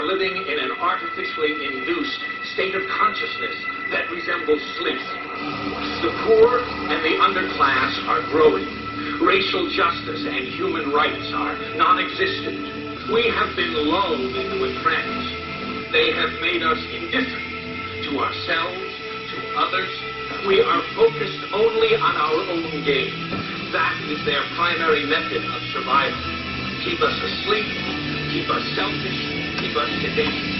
living in an artificially induced state of consciousness that resembles sleep. The poor and the underclass are growing. Racial justice and human rights are non-existent. We have been lulled into a trance. They have made us indifferent to ourselves, to others. We are focused only on our own gain. That is their primary method of survival. Keep us asleep, keep us selfish, keep us sedated.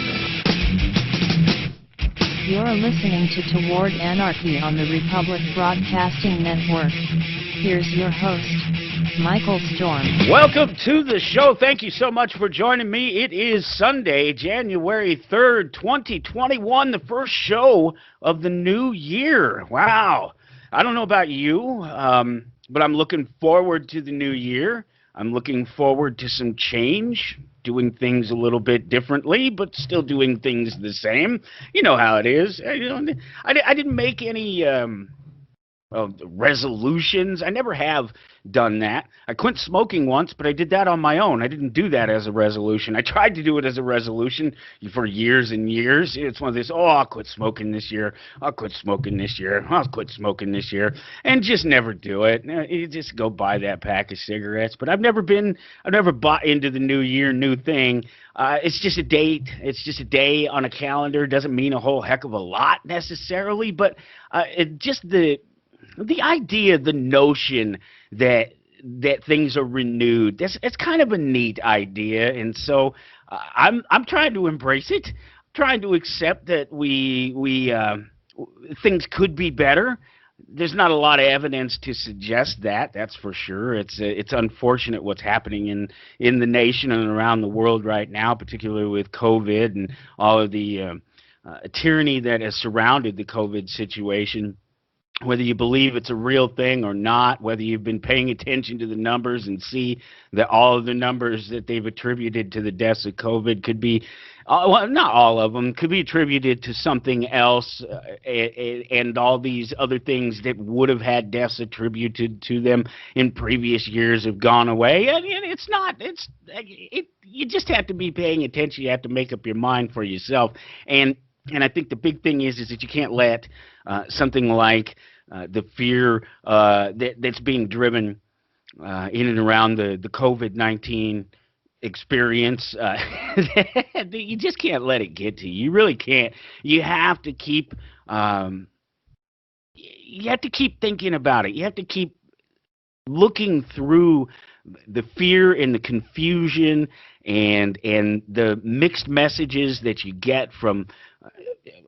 You're listening to Toward Anarchy on the Republic Broadcasting Network. Here's your host, Michael Storm. Welcome to the show. Thank you so much for joining me. It is Sunday, January 3rd, 2021, the first show of the new year. Wow. I don't know about you, but I'm looking forward to the new year. I'm looking forward to some change, doing things a little bit differently, but still doing things the same. You know how it is. I didn't make any resolutions. I never have done that. I quit smoking once, but I did that on my own. I didn't do that as a resolution. I tried to do it as a resolution for years and years. It's one of these, I'll quit smoking this year. I'll quit smoking this year. I'll quit smoking this year. And just never do it. You just go buy that pack of cigarettes. But I've never bought into the new year, new thing. It's just a date. It's just a day on a calendar. It doesn't mean a whole heck of a lot necessarily, but the idea, the notion that things are renewed, it's kind of a neat idea, and so I'm trying to embrace it, trying to accept that we things could be better. There's not a lot of evidence to suggest that, that's for sure. It's unfortunate what's happening in the nation and around the world right now, particularly with COVID and all of the tyranny that has surrounded the COVID situation. Whether you believe it's a real thing or not, whether you've been paying attention to the numbers and see that all of the numbers that they've attributed to the deaths of COVID could be, well, not all of them, could be attributed to something else, and all these other things that would have had deaths attributed to them in previous years have gone away. And it's not, you just have to be paying attention. You have to make up your mind for yourself. And I think the big thing is that you can't let something like the fear that's being driven in and around the COVID-19 experience, you just can't let it get to you. You really can't. You have to keep thinking about it. You have to keep looking through the fear and the confusion and the mixed messages that you get from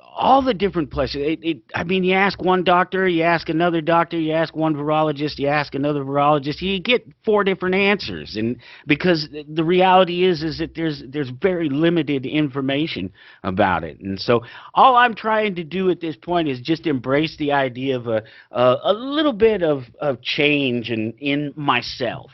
all the different places. I mean, you ask one doctor, you ask another doctor, you ask one virologist, you ask another virologist, you get 4 different answers. And because the reality is that there's very limited information about it. And so all I'm trying to do at this point is just embrace the idea of a little bit of change in myself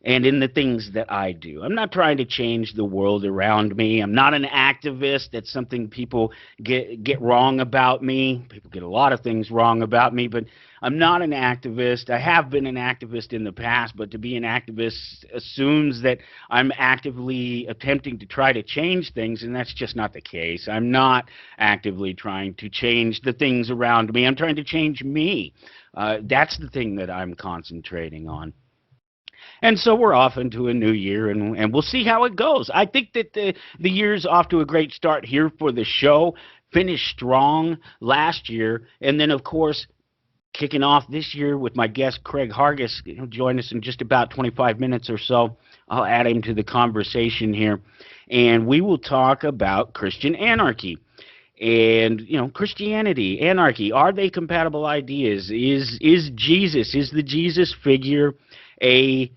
and in the things that I do. I'm not trying to change the world around me. I'm not an activist. That's something people get wrong about me. People get a lot of things wrong about me, but I'm not an activist. I have been an activist in the past, but to be an activist assumes that I'm actively attempting to try to change things, and that's just not the case. I'm not actively trying to change the things around me. I'm trying to change me. That's the thing that I'm concentrating on. And so we're off into a new year, and we'll see how it goes. I think that the year's off to a great start here for the show. Finished strong last year, and then, of course, kicking off this year with my guest, Craig Harguess. He'll join us in just about 25 minutes or so. I'll add him to the conversation here, and we will talk about Christian Anarchy. And, Christianity, anarchy, are they compatible ideas? Is Jesus, is the Jesus figure is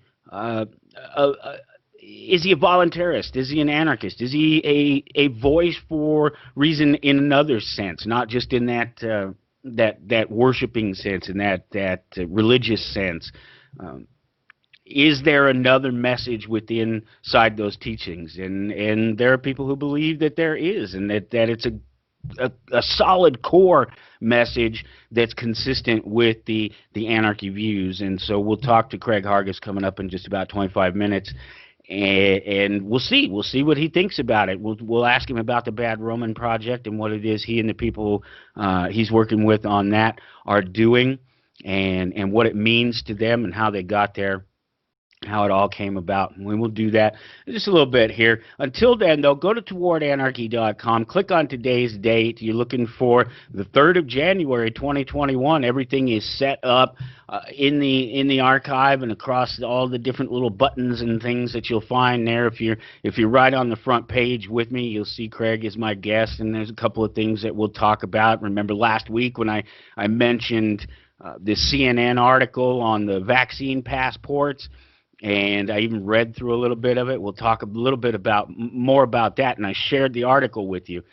he a voluntarist? Is he an anarchist? Is he a voice for reason in another sense, not just in that worshiping sense, in that religious sense? Is there another message inside those teachings? And there are people who believe that there is, and that it's a solid core message that's consistent with the anarchy views. And so we'll talk to Craig Harguess coming up in just about 25 minutes. and we'll see. We'll see what he thinks about it. We'll ask him about the Bad Roman Project and what it is he and the people he's working with on that are doing, and what it means to them and how they got there, how it all came about. And we will do that in just a little bit here. Until then, though, go to towardanarchy.com, click on today's date. You're looking for the 3rd of January, 2021. Everything is set up in the archive and across all the different little buttons and things that you'll find there. If you're right on the front page with me, you'll see Craig is my guest, and there's a couple of things that we'll talk about. Remember last week when I mentioned this CNN article on the vaccine passports? And I even read through a little bit of it. We'll talk a little bit more about that, and I shared the article with you.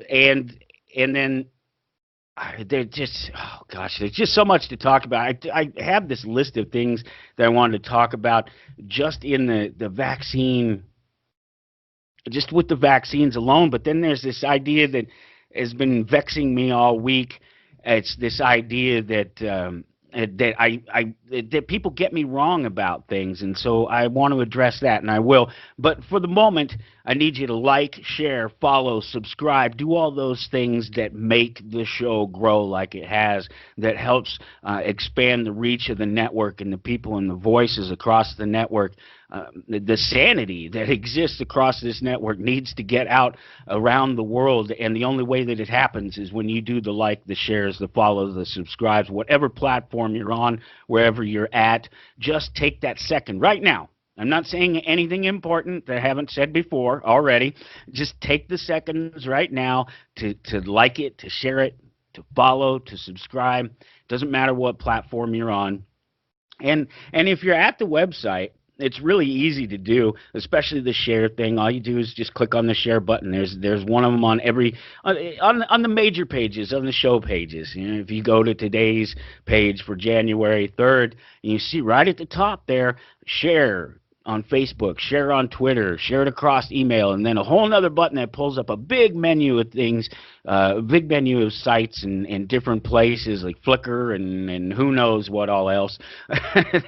And then there's just so much to talk about. I have this list of things that I wanted to talk about just in the vaccine, just with the vaccines alone. But then there's this idea that has been vexing me all week. It's this idea that that people get me wrong about things, and so I want to address that, and I will. But for the moment, I need you to like, share, follow, subscribe, do all those things that make the show grow like it has, that helps expand the reach of the network and the people and the voices across the network. The sanity that exists across this network needs to get out around the world, and the only way that it happens is when you do the like, the shares, the follows, the subscribes, whatever platform you're on, wherever you're at. Just take that second right now. I'm not saying anything important that I haven't said before already. Just take the seconds right now to like it, to share it, to follow, to subscribe. Doesn't matter what platform you're on. And if you're at the website, it's really easy to do, especially the share thing. All you do is just click on the share button. There's one of them on on the major pages, on the show pages. You know, if you go to today's page for January 3rd, and you see right at the top there, share on Facebook, share on Twitter, share it across email, and then a whole other button that pulls up a big menu of things, a big menu of sites and different places like Flickr and who knows what all else.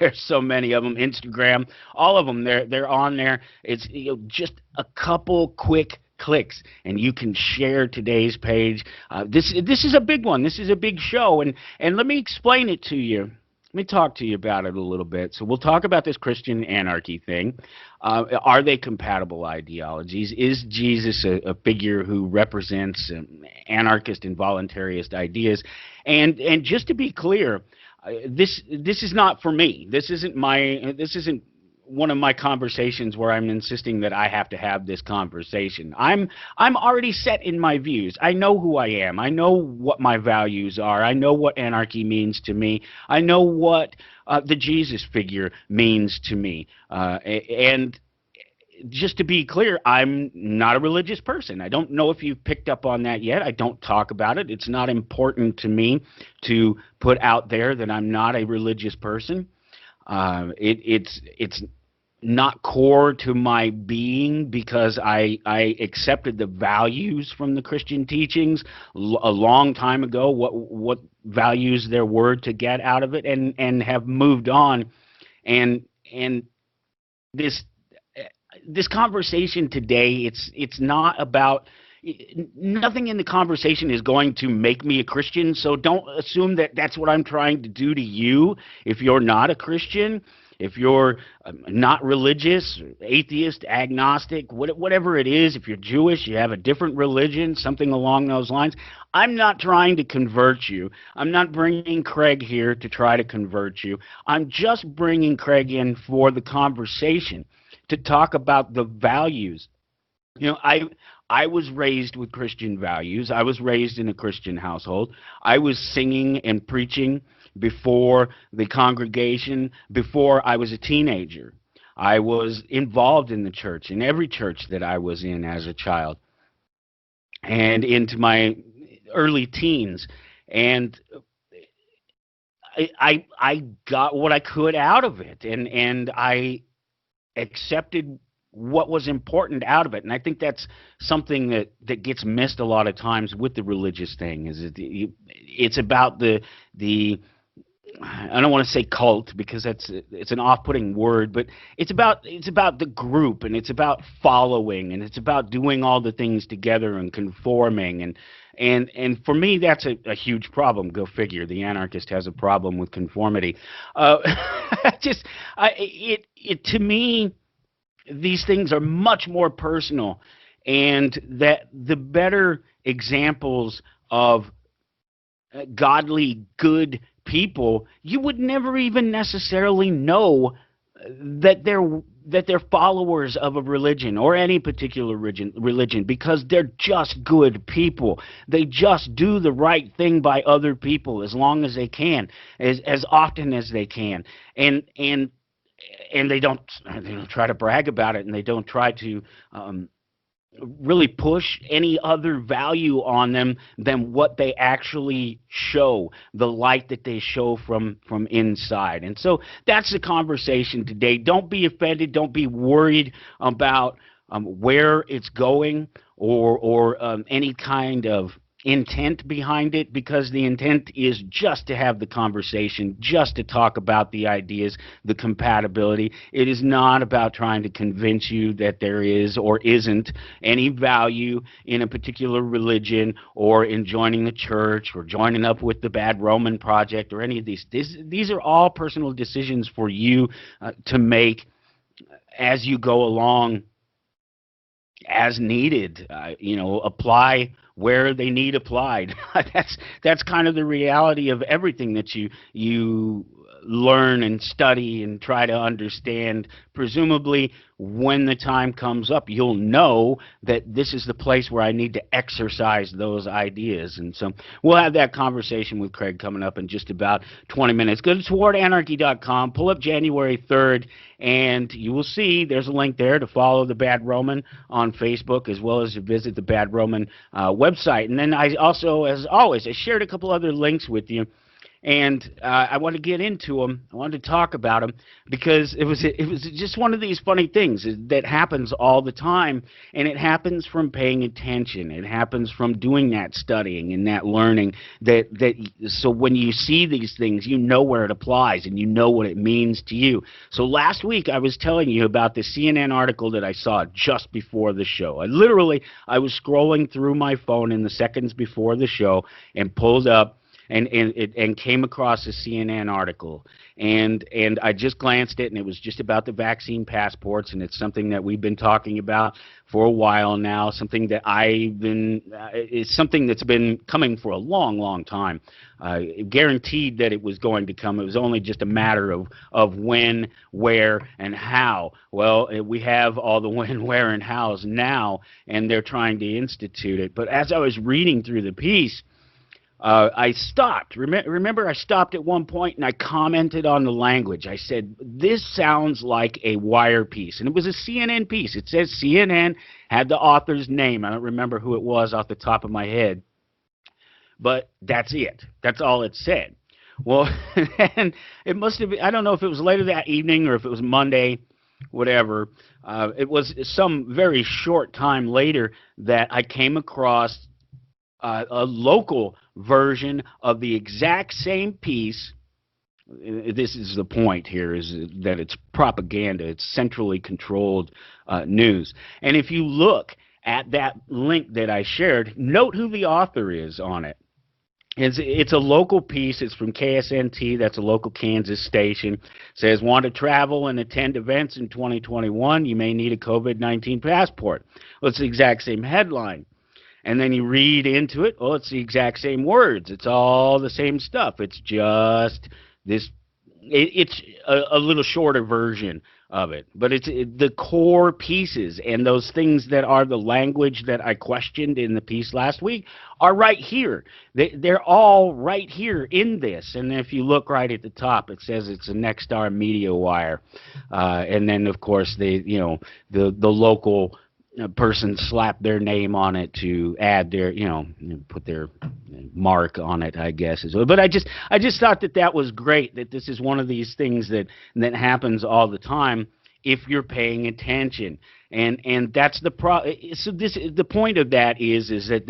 There's so many of them. Instagram, all of them. They're on there. It's just a couple quick clicks and you can share today's page. This is a big one. This is a big show, and let me explain it to you. Let me talk to you about it a little bit. So we'll talk about this Christian Anarchy thing. Are they compatible ideologies? Is Jesus a figure who represents anarchist and voluntarist ideas? And just to be clear, this is not for me. This isn't one of my conversations where I'm insisting that I have to have this conversation. I'm already set in my views. I know who I am. I know what my values are. I know what anarchy means to me. I know what the Jesus figure means to me. And just to be clear, I'm not a religious person. I don't know if you've picked up on that yet. I don't talk about it. It's not important to me to put out there that I'm not a religious person. It's not core to my being because I accepted the values from the Christian teachings a long time ago, what values there were to get out of it, and have moved on. And this conversation today, it's not about, nothing in the conversation is going to make me a Christian, so don't assume that that's what I'm trying to do to you if you're not a Christian. If you're not religious, atheist, agnostic, whatever it is, if you're Jewish, you have a different religion, something along those lines, I'm not trying to convert you. I'm not bringing Craig here to try to convert you. I'm just bringing Craig in for the conversation to talk about the values. You know, I was raised with Christian values. I was raised in a Christian household. I was singing and preaching before the congregation, before I was a teenager. I was involved in the church, in every church that I was in as a child, and into my early teens. And I got what I could out of it, and I accepted what was important out of it. And I think that's something that gets missed a lot of times with the religious thing, is it's about the I don't want to say cult because it's an off-putting word, but it's about the group, and it's about following, and it's about doing all the things together and conforming, and for me that's a huge problem. Go figure. The anarchist has a problem with conformity. Uh, just it to me, these things are much more personal, and that the better examples of godly, good people, you would never even necessarily know that they're followers of a religion or any particular religion because they're just good people. They just do the right thing by other people as long as they can, as often as they can, and they don't try to brag about it, and they don't try to really push any other value on them than what they actually show, the light that they show from inside. And so that's the conversation today. Don't be offended. Don't be worried about where it's going, or any kind of intent behind it, because the intent is just to have the conversation, just to talk about the ideas, the compatibility. It is not about trying to convince you that there is or isn't any value in a particular religion, or in joining the church, or joining up with the Bad Roman Project, or any of these. These are all personal decisions for you to make as you go along, as needed. Apply where they need applied. That's kind of the reality of everything that you learn and study and try to understand. Presumably, when the time comes up, you'll know that this is the place where I need to exercise those ideas. And so we'll have that conversation with Craig coming up in just about 20 minutes. Go to towardanarchy.com, pull up January 3rd, and you will see there's a link there to follow the Bad Roman on Facebook, as well as to visit the Bad Roman website. And then I also, as always, I shared a couple other links with you, and I want to get into them. I wanted to talk about them because it was just one of these funny things that happens all the time, and it happens from paying attention. It happens from doing that studying and that learning. So when you see these things, you know where it applies and you know what it means to you. So last week I was telling you about the CNN article that I saw just before the show. I was scrolling through my phone in the seconds before the show and pulled up and came across a CNN article, and I just glanced at it, and it was just about the vaccine passports, and it's something that we've been talking about for a while now, something that it's something that's been coming for a long, long time. Guaranteed that it was going to come. It was only just a matter of when, where, and how. Well, we have all the when, where, and hows now, and they're trying to institute it. But as I was reading through the piece, I stopped. Remember, I stopped at one point and I commented on the language. I said, this sounds like a Wire piece. And it was a CNN piece. It says CNN, had the author's name. I don't remember who it was off the top of my head. But that's it. That's all it said. Well, and it must have been, I don't know if it was later that evening or if it was Monday, whatever. It was some very short time later that I came across a local version of the exact same piece. This is the point here, is that it's propaganda. It's centrally controlled news. And if you look at that link that I shared, note who the author is on it. It's a local piece. It's from KSNT. That's a local Kansas station. It says, want to travel and attend events in 2021? You may need a COVID-19 passport. Well, it's the exact same headline. And then you read into it, oh, it's the exact same words. It's all the same stuff. It's just this, it's a little shorter version of it. But it's the core pieces, and those things that are the language that I questioned in the piece last week are right here. They're all right here in this. And if you look right at the top, it says it's a Nexstar Media Wire. And then, of course, the local person slapped their name on it to add their, put their mark on it, I guess. But I just thought that was great, that this is one of these things that happens all the time if you're paying attention. And that's the so the point of that is that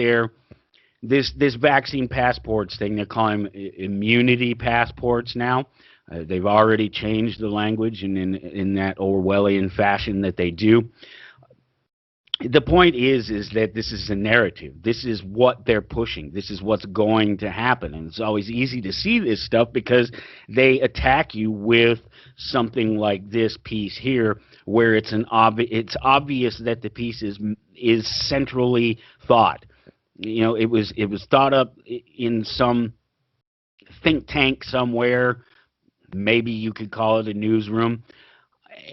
this vaccine passports thing, they're calling them immunity passports now. They've already changed the language in that Orwellian fashion that they do. The point is that this is a narrative. This is what they're pushing. This is what's going to happen. And it's always easy to see this stuff because they attack you with something like this piece here, where it's obvious that the piece is centrally thought. You know, it was thought up in some think tank somewhere. Maybe you could call it a newsroom.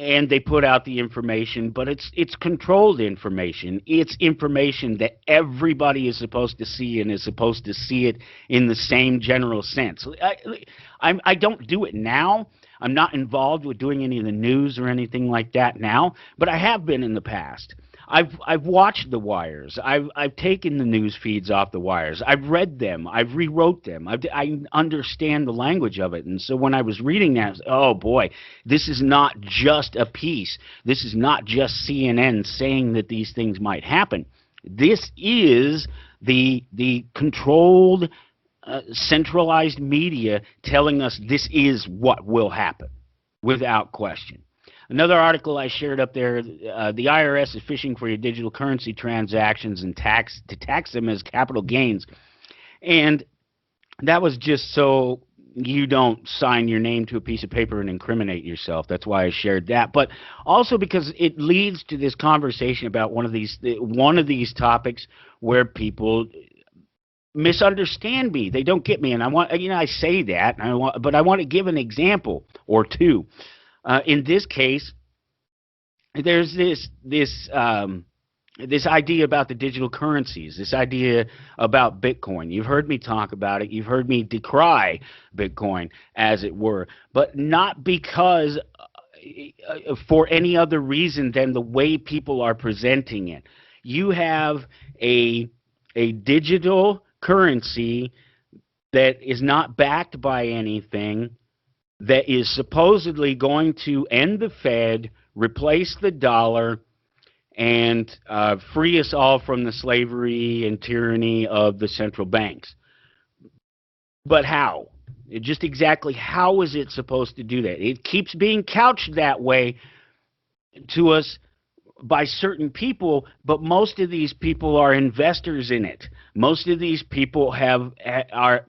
And they put out the information, but it's controlled information. It's information that everybody is supposed to see and is supposed to see it in the same general sense. I don't do it now. I'm not involved with doing any of the news or anything like that now, but I have been in the past. I've watched the wires. I've taken the news feeds off the wires. I've read them. I've rewrote them. I understand the language of it. And so when I was reading that, I was, oh boy, this is not just a piece. This is not just CNN saying that these things might happen. This is the controlled, centralized media telling us this is what will happen, without question. Another article I shared up there, the IRS is fishing for your digital currency transactions and to tax them as capital gains. And that was just so you don't sign your name to a piece of paper and incriminate yourself. That's why I shared that. But also because it leads to this conversation about one of these topics where people misunderstand me. They don't get me. And I say that, but I want to give an example or two. In this case, there's this idea about the digital currencies, this idea about Bitcoin. You've heard me talk about it. You've heard me decry Bitcoin, as it were, but not because for any other reason than the way people are presenting it. You have a digital currency that is not backed by anything, that is supposedly going to end the Fed, replace the dollar, and free us all from the slavery and tyranny of the central banks. But how? Just exactly how is it supposed to do that? It keeps being couched that way to us by certain people, but most of these people are investors in it. Most of these people are...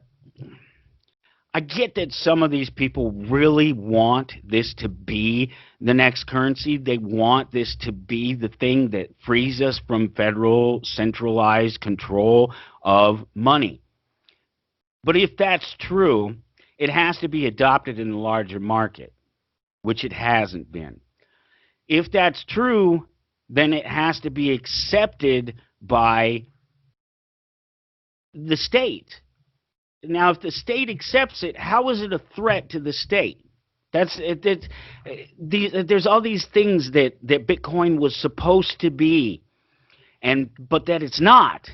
I get that some of these people really want this to be the next currency. They want this to be the thing that frees us from federal centralized control of money. But if that's true, it has to be adopted in the larger market, which it hasn't been. If that's true, then it has to be accepted by the state. Now, if the state accepts it, how is it a threat to the state? There's all these things that Bitcoin was supposed to be, but that it's not.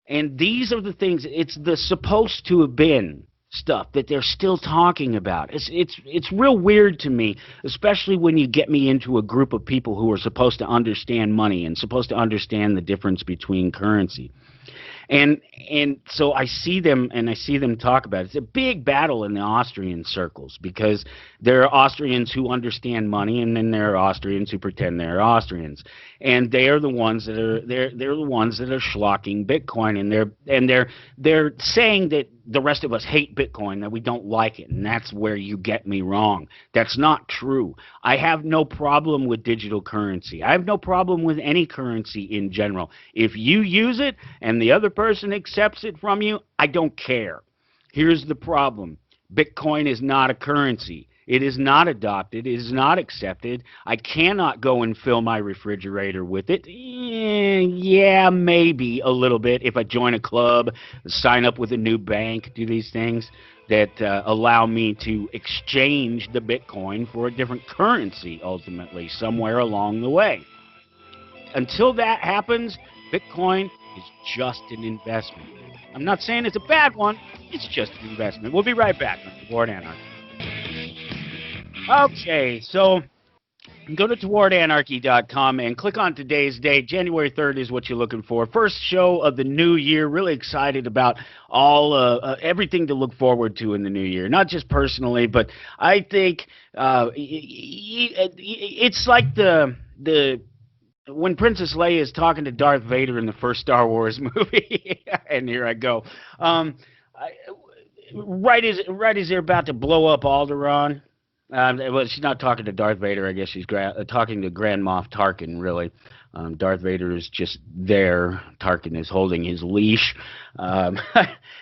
And these are the things. It's the supposed to have been stuff that they're still talking about. It's real weird to me, especially when you get me into a group of people who are supposed to understand money and supposed to understand the difference between currency. And so I see them talk about it. It's a big battle in the Austrian circles because there are Austrians who understand money, and then there are Austrians who pretend they're Austrians, and they are the ones that are they're the ones that are schlocking Bitcoin, and they're saying that the rest of us hate Bitcoin, that we don't like it, and that's where you get me wrong. That's not true. I have no problem with digital currency. I have no problem with any currency in general. If you use it and the other person accepts it from you, I don't care. Here's the problem. Bitcoin is not a currency. It is not adopted. It is not accepted. I cannot go and fill my refrigerator with it. Yeah, maybe a little bit if I join a club, sign up with a new bank, do these things that allow me to exchange the Bitcoin for a different currency ultimately somewhere along the way. Until that happens, Bitcoin is just an investment. I'm not saying it's a bad one. It's just an investment. We'll be right back on Untitled Anarchy. Okay, so Go to towardanarchy.com and click on today's date. January 3rd is what you're looking for. First show of the new year. Really excited about all everything to look forward to in the new year. Not just personally, but I think it's like the when Princess Leia is talking to Darth Vader in the first Star Wars movie. And here I go. I, right as they're about to blow up Alderaan. Well, she's not talking to Darth Vader. I guess she's talking to Grand Moff Tarkin, really. Darth Vader is just there. Tarkin is holding his leash.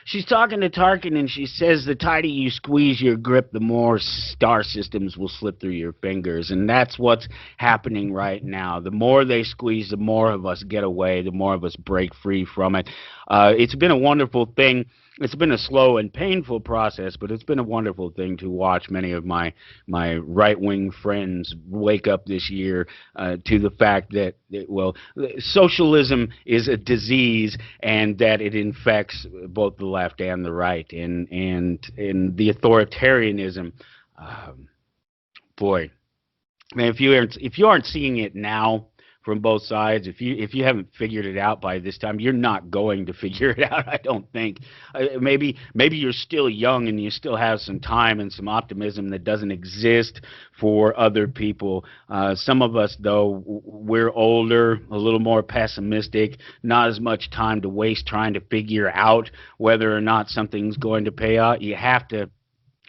She's talking to Tarkin, and she says, the tighter you squeeze your grip, the more star systems will slip through your fingers. And that's what's happening right now. The more they squeeze, the more of us get away, the more of us break free from it. It's been a wonderful thing. It's been a slow and painful process, but it's been a wonderful thing to watch many of my right-wing friends wake up this year to the fact that, well, socialism is a disease and that it infects both the left and the right, and the authoritarianism. Boy, man, if you aren't seeing it now from both sides, if you haven't figured it out by this time, you're not going to figure it out, I don't think. Maybe you're still young and you still have some time and some optimism that doesn't exist for other people. Some of us, though, we're older, a little more pessimistic, not as much time to waste trying to figure out whether or not something's going to pay out. You have to,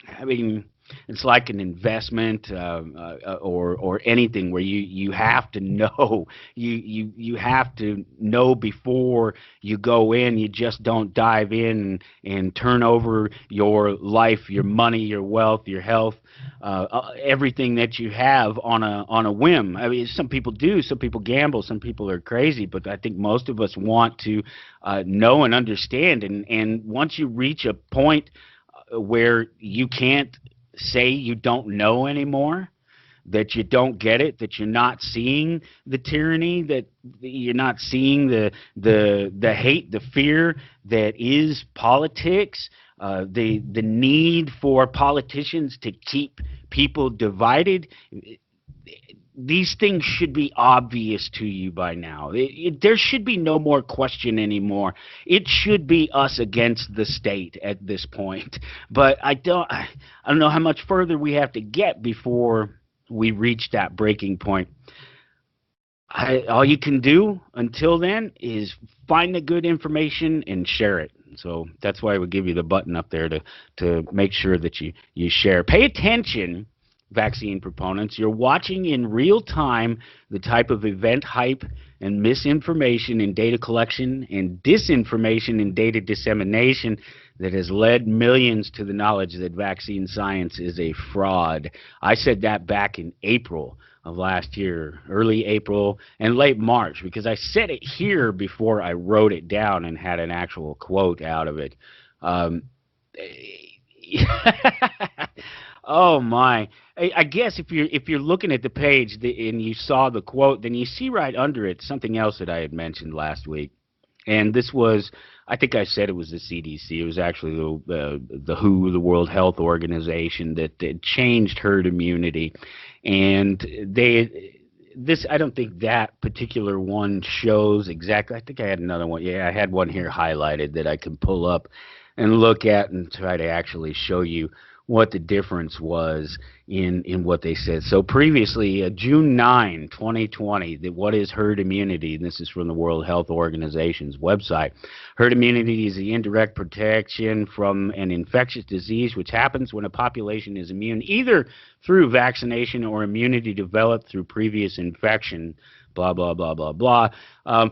I mean, it's like an investment or anything where you have to know. You have to know before you go in. You just don't dive in and turn over your life, your money, your wealth, your health, everything that you have on a whim. I mean, some people do. Some people gamble. Some people are crazy. But I think most of us want to know and understand. And once you reach a point where you can't say you don't know anymore, that you don't get it, that you're not seeing the tyranny, that you're not seeing the hate, the fear that is politics, the need for politicians to keep people divided. These things should be obvious to you by now. There should be no more question anymore. It should be us against the state at this point. But I don't know how much further we have to get before we reach that breaking point. All you can do until then is find the good information and share it. So that's why I would give you the button up there to make sure that you share. Pay attention, vaccine proponents. You're watching in real time the type of event hype and misinformation in data collection and disinformation in data dissemination that has led millions to the knowledge that vaccine science is a fraud. I said that back in April of last year, early April and late March, because I said it here before I wrote it down and had an actual quote out of it. Oh my! I guess if you're looking at the page and you saw the quote, then you see right under it something else that I had mentioned last week, and this was, I think I said it was the CDC. It was actually the WHO, the World Health Organization, that changed herd immunity, and I don't think that particular one shows exactly. I think I had another one. Yeah, I had one here highlighted that I can pull up and look at and try to actually show you what the difference was in what they said. So previously, June 9, 2020, what is herd immunity? And this is from the World Health Organization's website. Herd immunity is the indirect protection from an infectious disease which happens when a population is immune either through vaccination or immunity developed through previous infection, blah, blah, blah, blah, blah.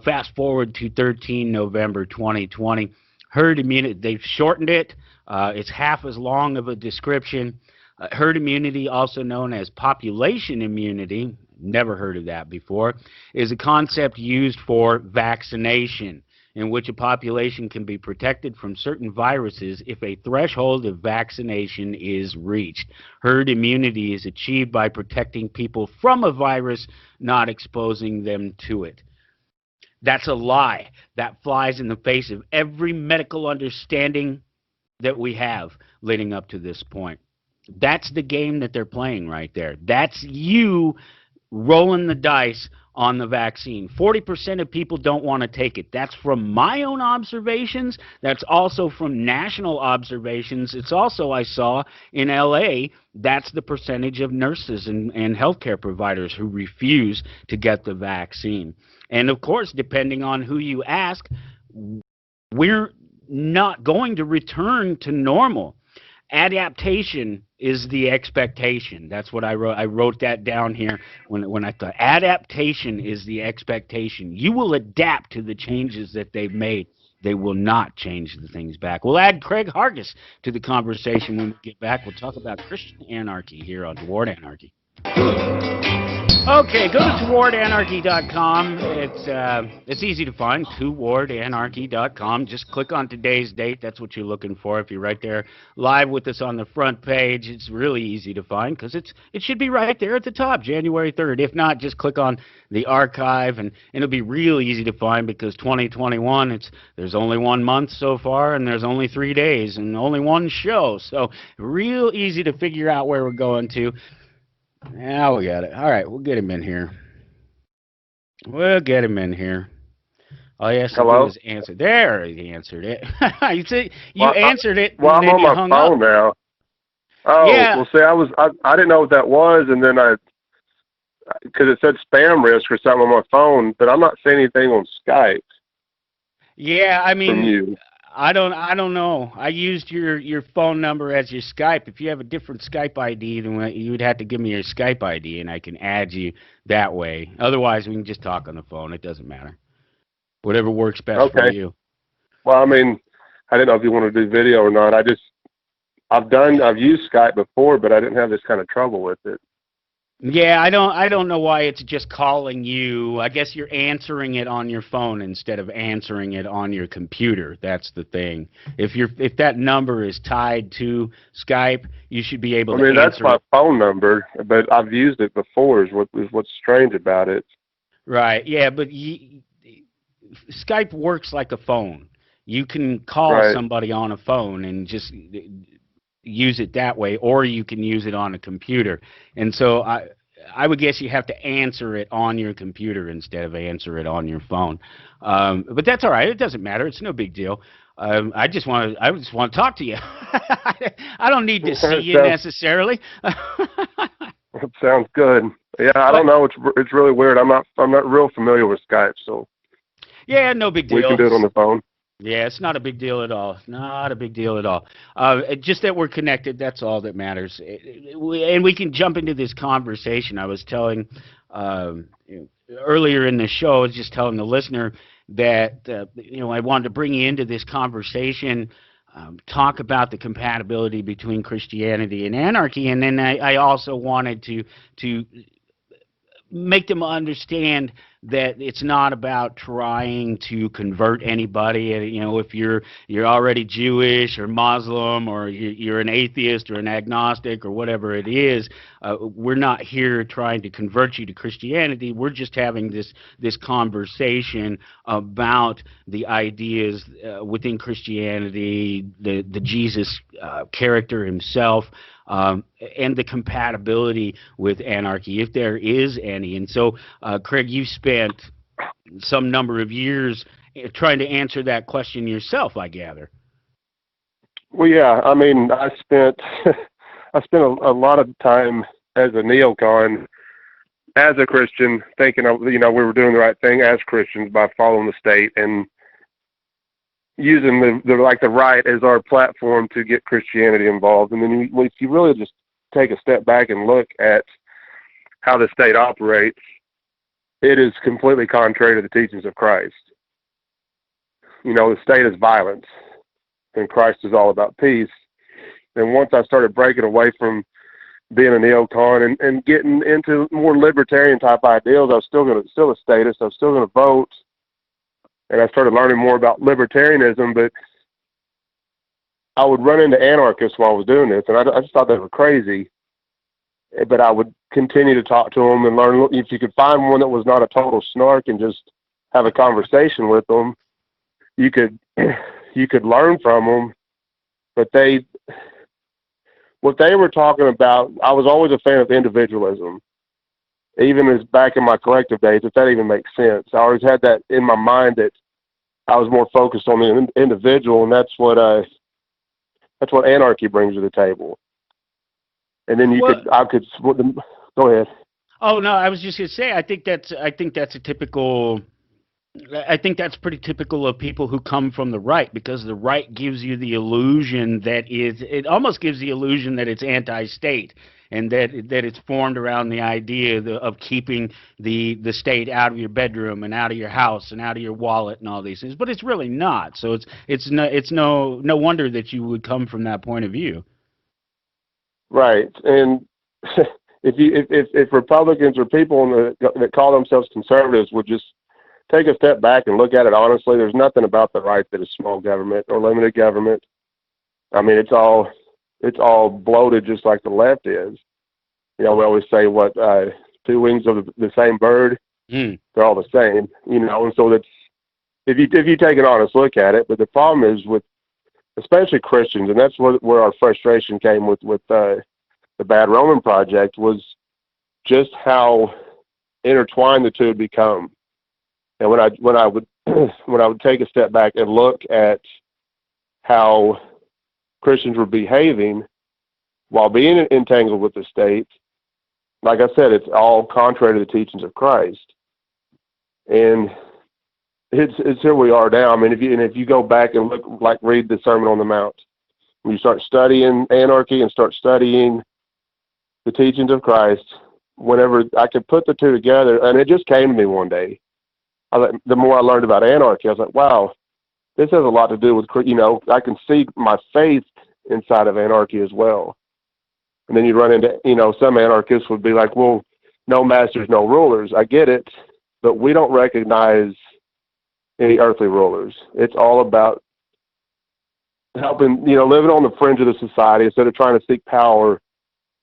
Fast forward to 13 November 2020. Herd immunity, they've shortened it. It's half as long of a description. Herd immunity, also known as population immunity, never heard of that before, is a concept used for vaccination, in which a population can be protected from certain viruses if a threshold of vaccination is reached. Herd immunity is achieved by protecting people from a virus, not exposing them to it. That's a lie. That flies in the face of every medical understanding that we have leading up to this point. That's the game that they're playing right there. That's you rolling the dice on the vaccine. 40% of people don't want to take it. That's from my own observations. That's also from national observations. It's also, I saw in LA, that's the percentage of nurses and healthcare providers who refuse to get the vaccine. And of course, depending on who you ask, we're not going to return to normal. Adaptation is the expectation. That's what I wrote. I wrote that down here when I thought adaptation is the expectation. You will adapt to the changes that they've made. They will not change the things back. We'll add Craig Harguess to the conversation when we get back. We'll talk about Christian Anarchy here on Toward Anarchy. Okay, go to towardanarchy.com. It's easy to find, towardanarchy.com. Just click on today's date. That's what you're looking for. If you're right there live with us on the front page, it's really easy to find because it should be right there at the top, January 3rd. If not, just click on the archive, and it'll be real easy to find because 2021, there's only 1 month so far, and there's only 3 days, and only one show. So real easy to figure out where we're going to. Now we got it. All right, we'll get him in here. We'll get him in here. All he has to do is answer. There, he answered it. You answered it. Well, I'm on my phone now. Oh, yeah. Well, see, I didn't know what that was, and then because it said spam risk or something on my phone, but I'm not seeing anything on Skype. Yeah, I mean, from you. I don't know. I used your phone number as your Skype. If you have a different Skype ID, then you'd have to give me your Skype ID, and I can add you that way. Otherwise, we can just talk on the phone. It doesn't matter. Whatever works best for you. Well, I mean, I didn't know if you want to do video or not. I've used Skype before, but I didn't have this kind of trouble with it. Yeah, I don't know why it's just calling you. I guess you're answering it on your phone instead of answering it on your computer. That's the thing. If that number is tied to Skype, you should be able to answer. That's my phone number, but I've used it before. Is what's strange about it. Right. Yeah, but Skype works like a phone. You can call somebody on a phone and just use it that way, or you can use it on a computer. And so I would guess you have to answer it on your computer instead of answer it on your phone. But that's all right. It doesn't matter. It's no big deal. I just want to talk to you. I don't need to see you necessarily. That sounds good. Yeah, I don't know. It's really weird. I'm not real familiar with Skype, so yeah, no big deal. We can do it on the phone. Yeah, it's not a big deal at all. Not a big deal at all. Just that we're connected, that's all that matters. And we can jump into this conversation. I was telling, earlier in the show, I was just telling the listener that, I wanted to bring you into this conversation, talk about the compatibility between Christianity and anarchy, and then I also wanted to make them understand that it's not about trying to convert anybody. If you're already Jewish or Muslim or you're an atheist or an agnostic or whatever it is, we're not here trying to convert you to Christianity. We're just having this conversation about the ideas within Christianity, the Jesus character himself, and the compatibility with anarchy, if there is any. And so, Craig, you've spent some number of years trying to answer that question yourself, I gather. Well, yeah. I mean, I spent a lot of time as a neocon, as a Christian, thinking we were doing the right thing as Christians by following the state and using the right as our platform to get Christianity involved. And then if you really just take a step back and look at how the state operates, it is completely contrary to the teachings of Christ. The state is violence, and Christ is all about peace. And once I started breaking away from being a neocon and getting into more libertarian type ideals, I was still a statist. I was still going to vote. And I started learning more about libertarianism, but I would run into anarchists while I was doing this, and I just thought they were crazy. But I would continue to talk to them and learn. If you could find one that was not a total snark and just have a conversation with them, you could learn from them. But what they were talking about, I was always a fan of individualism. even as back in my collective days, if that even makes sense. I always had that in my mind that I was more focused on the individual, and that's what anarchy brings to the table. And then go ahead. Oh no, I was just going to say I think that's pretty typical of people who come from the right, because the right gives you the illusion it almost gives the illusion that it's anti-state, and that it's formed around the idea of keeping the state out of your bedroom and out of your house and out of your wallet and all these things. But it's really not. So it's no wonder that you would come from that point of view. Right. And if Republicans or people that call themselves conservatives would just take a step back and look at it honestly, there's nothing about the right that is small government or limited government. I mean, it's all bloated just like the left is. We always say two wings of the same bird. They're all the same, and so that's if you take an honest look at it. But the problem is with especially Christians, and that's where our frustration came with the Bad Roman Project, was just how intertwined the two had become. And when I would take a step back and look at how Christians were behaving while being entangled with the state, like I said, it's all contrary to the teachings of Christ. And it's here we are now. I mean, if you go back and read the Sermon on the Mount, when you start studying anarchy and start studying the teachings of Christ, whenever I could put the two together, and it just came to me one day. The more I learned about anarchy, I was like, wow, this has a lot to do with, I can see my faith inside of anarchy as well. And then you run into, some anarchists would be like, well, no masters, no rulers. I get it, but we don't recognize any earthly rulers. It's all about helping, living on the fringe of the society instead of trying to seek power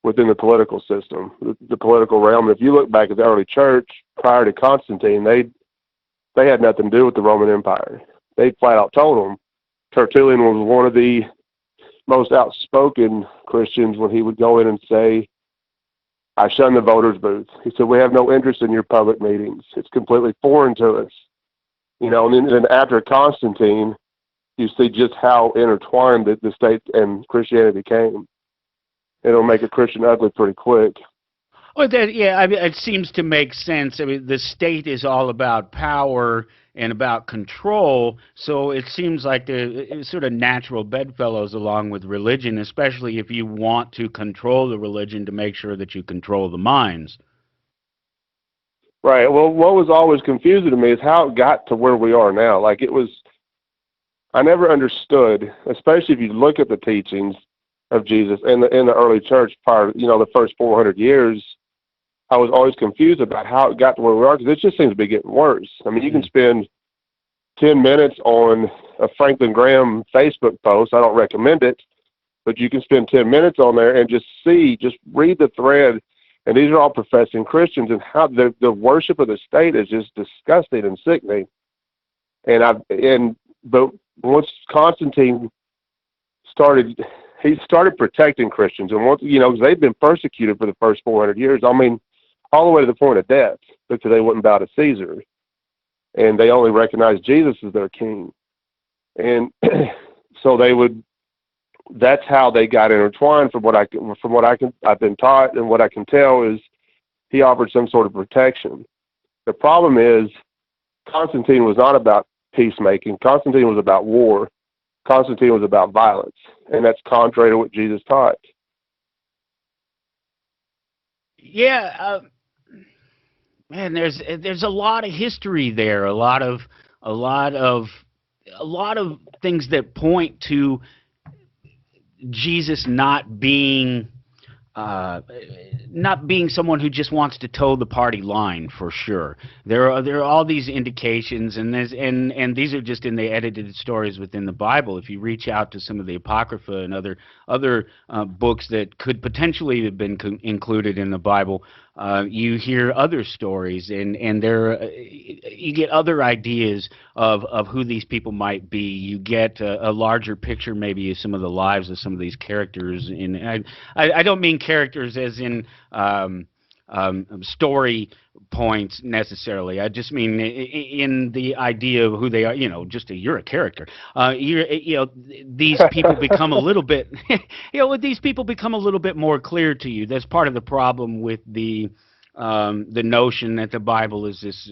within the political system, the political realm. And if you look back at the early church prior to Constantine, they had nothing to do with the Roman Empire. They flat out told them. Tertullian was one of the most outspoken Christians when he would go in and say, I shun the voters' booth. He said, we have no interest in your public meetings. It's completely foreign to us. And then after Constantine, you see just how intertwined the state and Christianity became. It'll make a Christian ugly pretty quick. Well, it seems to make sense. I mean, the state is all about power and about control, so it seems like they're sort of natural bedfellows along with religion, especially if you want to control the religion to make sure that you control the minds. Right. Well, what was always confusing to me is how it got to where we are now. I never understood, especially if you look at the teachings of Jesus in the early church prior, the first 400 years. I was always confused about how it got to where we are, because it just seems to be getting worse. I mean, you can spend 10 minutes on a Franklin Graham Facebook post. I don't recommend it, but you can spend 10 minutes on there and just read the thread. And these are all professing Christians, and how the worship of the state is just disgusting and sickening. But once Constantine he started protecting Christians, and because they've been persecuted for the first 400 years. I mean, all the way to the point of death, because they wouldn't bow to Caesar, and they only recognized Jesus as their king. And so that's how they got intertwined. I've been taught, and what I can tell is he offered some sort of protection. The problem is Constantine was not about peacemaking. Constantine was about war. Constantine was about violence, and that's contrary to what Jesus taught. Yeah, man, there's a lot of history there, a lot of things that point to Jesus not being someone who just wants to toe the party line, for sure. There are all these indications, and these are just in the edited stories within the Bible. If you reach out to some of the Apocrypha and other books that could potentially have been included in the Bible, you hear other stories, and you get other ideas of who these people might be. You get a larger picture, maybe, of some of the lives of some of these characters. I don't mean characters as in story points necessarily. I just mean in the idea of who they are. You're a character. These people become a little bit. These people become a little bit more clear to you. That's part of the problem with the notion that the Bible is this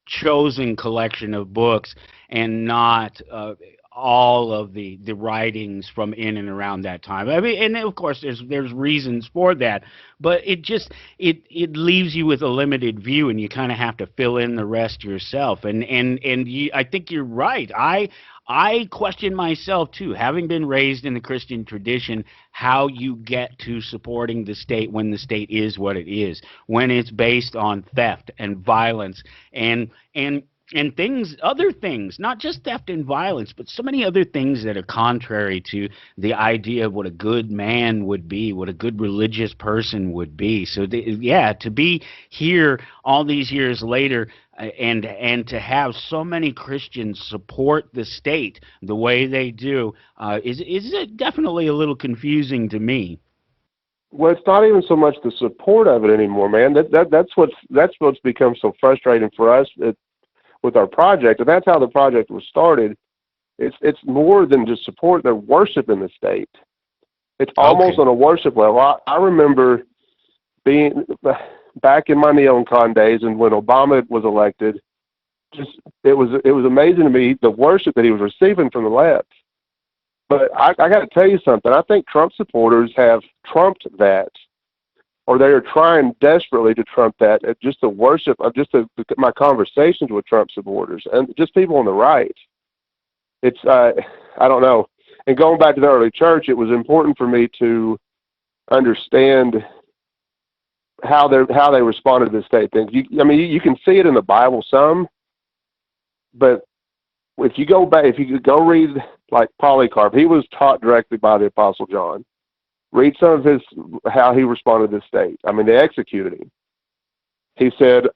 chosen collection of books and not all of the writings from in and around that time. I mean, and of course there's reasons for that, but it leaves you with a limited view, and you kind of have to fill in the rest yourself. And I think you're right. I question myself too, having been raised in the Christian tradition, how you get to supporting the state when the state is what it is, when it's based on theft and violence and other things, not just theft and violence, but so many other things that are contrary to the idea of what a good man would be, what a good religious person would be. So, to be here all these years later and to have so many Christians support the state the way they do is definitely a little confusing to me. Well, it's not even so much the support of it anymore, man. That's what's become so frustrating for us with our project, and that's how the project was started. It's more than just support. They're worshiping the state. It's almost on a worship level. I remember being back in my neocon days, and when Obama was elected, it was amazing to me the worship that he was receiving from the left. But I got to tell you something. I think Trump supporters have trumped that, or they are trying desperately to trump that. Just the worship of my conversations with Trump supporters and just people on the right. It's I don't know. And going back to the early church, it was important for me to understand how they responded to the state things. You can see it in the Bible some, but if you go back, if you could go read like Polycarp, he was taught directly by the Apostle John. Read some of how he responded to the state. I mean, they executed him. He said,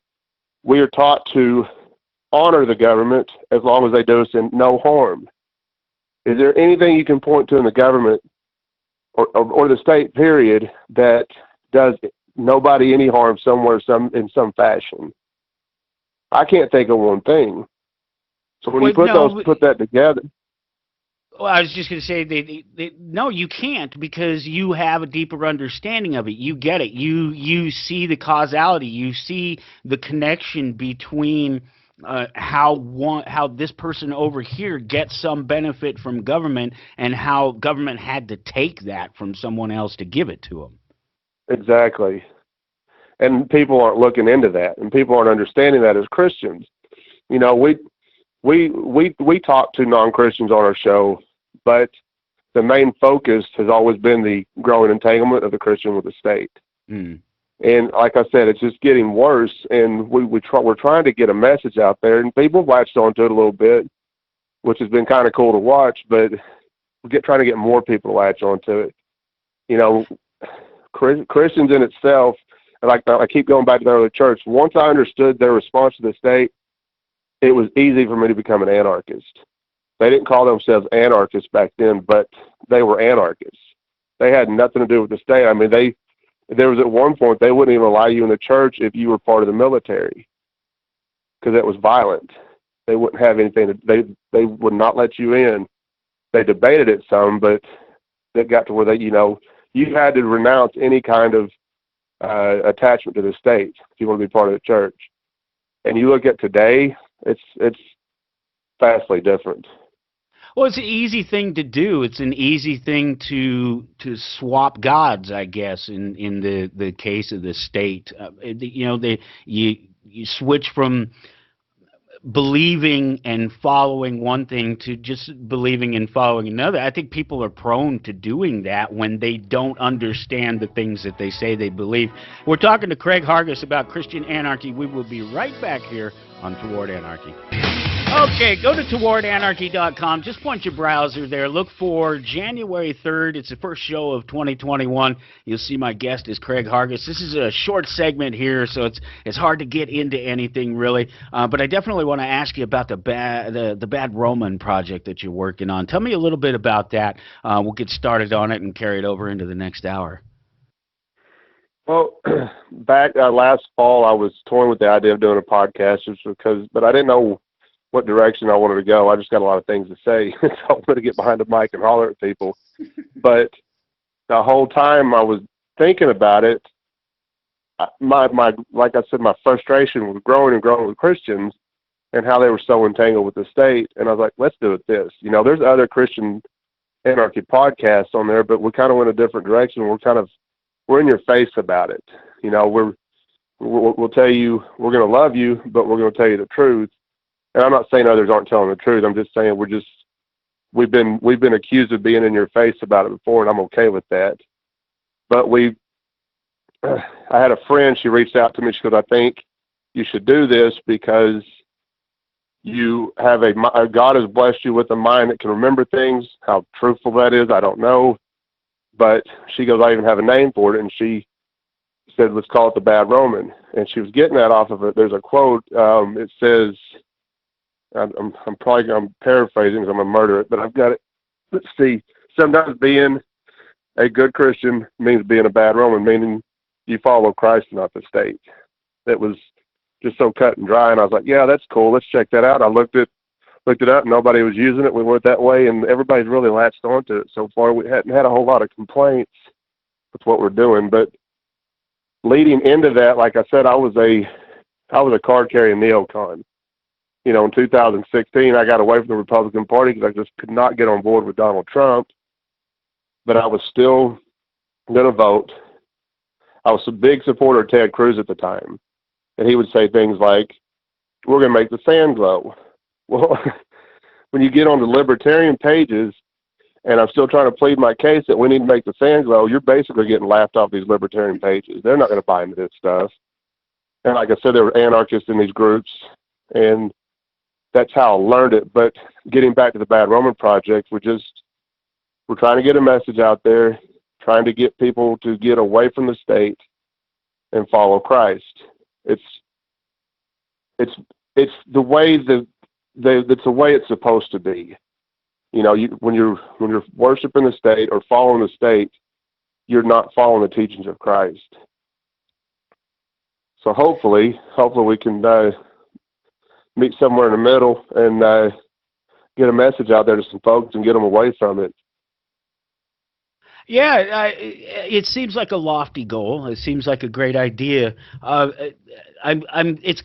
"We are taught to honor the government as long as they do us in no harm." Is there anything you can point to in the government or the state, period, that does nobody any harm somewhere, in some fashion? I can't think of one thing. So when you put that together. Well, I was just going to say, no, you can't, because you have a deeper understanding of it. You get it. You see the causality. You see the connection between how this person over here gets some benefit from government and how government had to take that from someone else to give it to them. Exactly. And people aren't looking into that, and people aren't understanding that as Christians. We talk to non-Christians on our show, but the main focus has always been the growing entanglement of the Christian with the state. Mm. And like I said, it's just getting worse, and we're trying to get a message out there, and people have latched onto it a little bit, which has been kind of cool to watch, but we're trying to get more people to latch onto it. Christians in itself, and like I keep going back to the early church, once I understood their response to the state, it was easy for me to become an anarchist. They didn't call themselves anarchists back then, but they were anarchists. They had nothing to do with the state. I mean, there was at one point they wouldn't even allow you in the church if you were part of the military, because that was violent. They wouldn't have anything. They would not let you in. They debated it some, but that got to where you had to renounce any kind of attachment to the state if you want to be part of the church. And you look at today, it's vastly different. Well, it's an easy thing to do. It's an easy thing to swap gods, I guess, in the case of the state. You switch from believing and following one thing to just believing and following another. I think people are prone to doing that when they don't understand the things that they say they believe. We're talking to Craig Harguess about Christian Anarchy. We will be right back here on Toward Anarchy. Okay, go to towardanarchy.com. Just point your browser there. Look for January 3rd. It's the first show of 2021. You'll see my guest is Craig Harguess. This is a short segment here, so it's hard to get into anything really. But I definitely want to ask you about the Bad Roman project that you're working on. Tell me a little bit about that. We'll get started on it and carry it over into the next hour. Well, back last fall, I was toying with the idea of doing a podcast, but I didn't know what direction I wanted to go. I just got a lot of things to say, so I wanted to get behind the mic and holler at people. But the whole time I was thinking about it, my like I said, my frustration was growing and growing with Christians and how they were so entangled with the state. And I was like, let's do it this. There's other Christian Anarchy podcasts on there, but we kind of went a different direction. We're in your face about it. We'll tell you we're going to love you, but we're going to tell you the truth. And I'm not saying others aren't telling the truth. I'm just saying we've been accused of being in your face about it before, and I'm okay with that. But I had a friend. She reached out to me. She goes, "I think you should do this because you have God has blessed you with a mind that can remember things. How truthful that is, I don't know. But," she goes, "I even have a name for it." And she said, "Let's call it the Bad Roman." And she was getting that off of it. There's a quote. It says, I'm paraphrasing because I'm going to murder it, but I've got it. Let's see. Sometimes being a good Christian means being a bad Roman, meaning you follow Christ, not the state. It was just so cut and dry, and I was like, yeah, that's cool. Let's check that out. I looked it up. Nobody was using it. We went that way, and everybody's really latched onto it so far. We hadn't had a whole lot of complaints with what we're doing, but leading into that, like I said, I was a card-carrying neocon. In 2016, I got away from the Republican Party because I just could not get on board with Donald Trump, but I was still going to vote. I was a big supporter of Ted Cruz at the time, and he would say things like, "We're going to make the sand glow." Well, when you get on the libertarian pages, and I'm still trying to plead my case that we need to make the sand glow, you're basically getting laughed off these libertarian pages. They're not going to buy into this stuff. And like I said, there were anarchists in these groups, and that's how I learned it. But getting back to the Bad Roman Project, we're trying to get a message out there, trying to get people to get away from the state and follow Christ. It's the way it's the way it's supposed to be. When you're worshiping the state or following the state, you're not following the teachings of Christ. So hopefully we can meet somewhere in the middle and get a message out there to some folks and get them away from it. Yeah, it seems like a lofty goal. It seems like a great idea. It's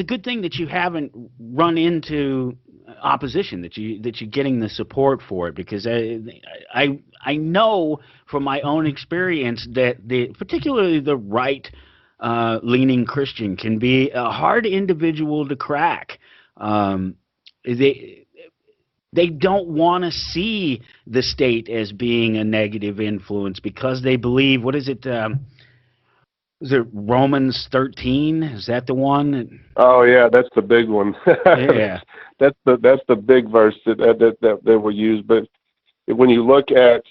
a good thing that you haven't run into opposition, that you're getting the support for it, because I know from my own experience that particularly the right leaning Christian can be a hard individual to crack. They don't want to see the state as being a negative influence because they believe, what is it? Is it Romans 13? Is that the one? Oh yeah, that's the big one. Yeah, that's the big verse that we use. But when you look at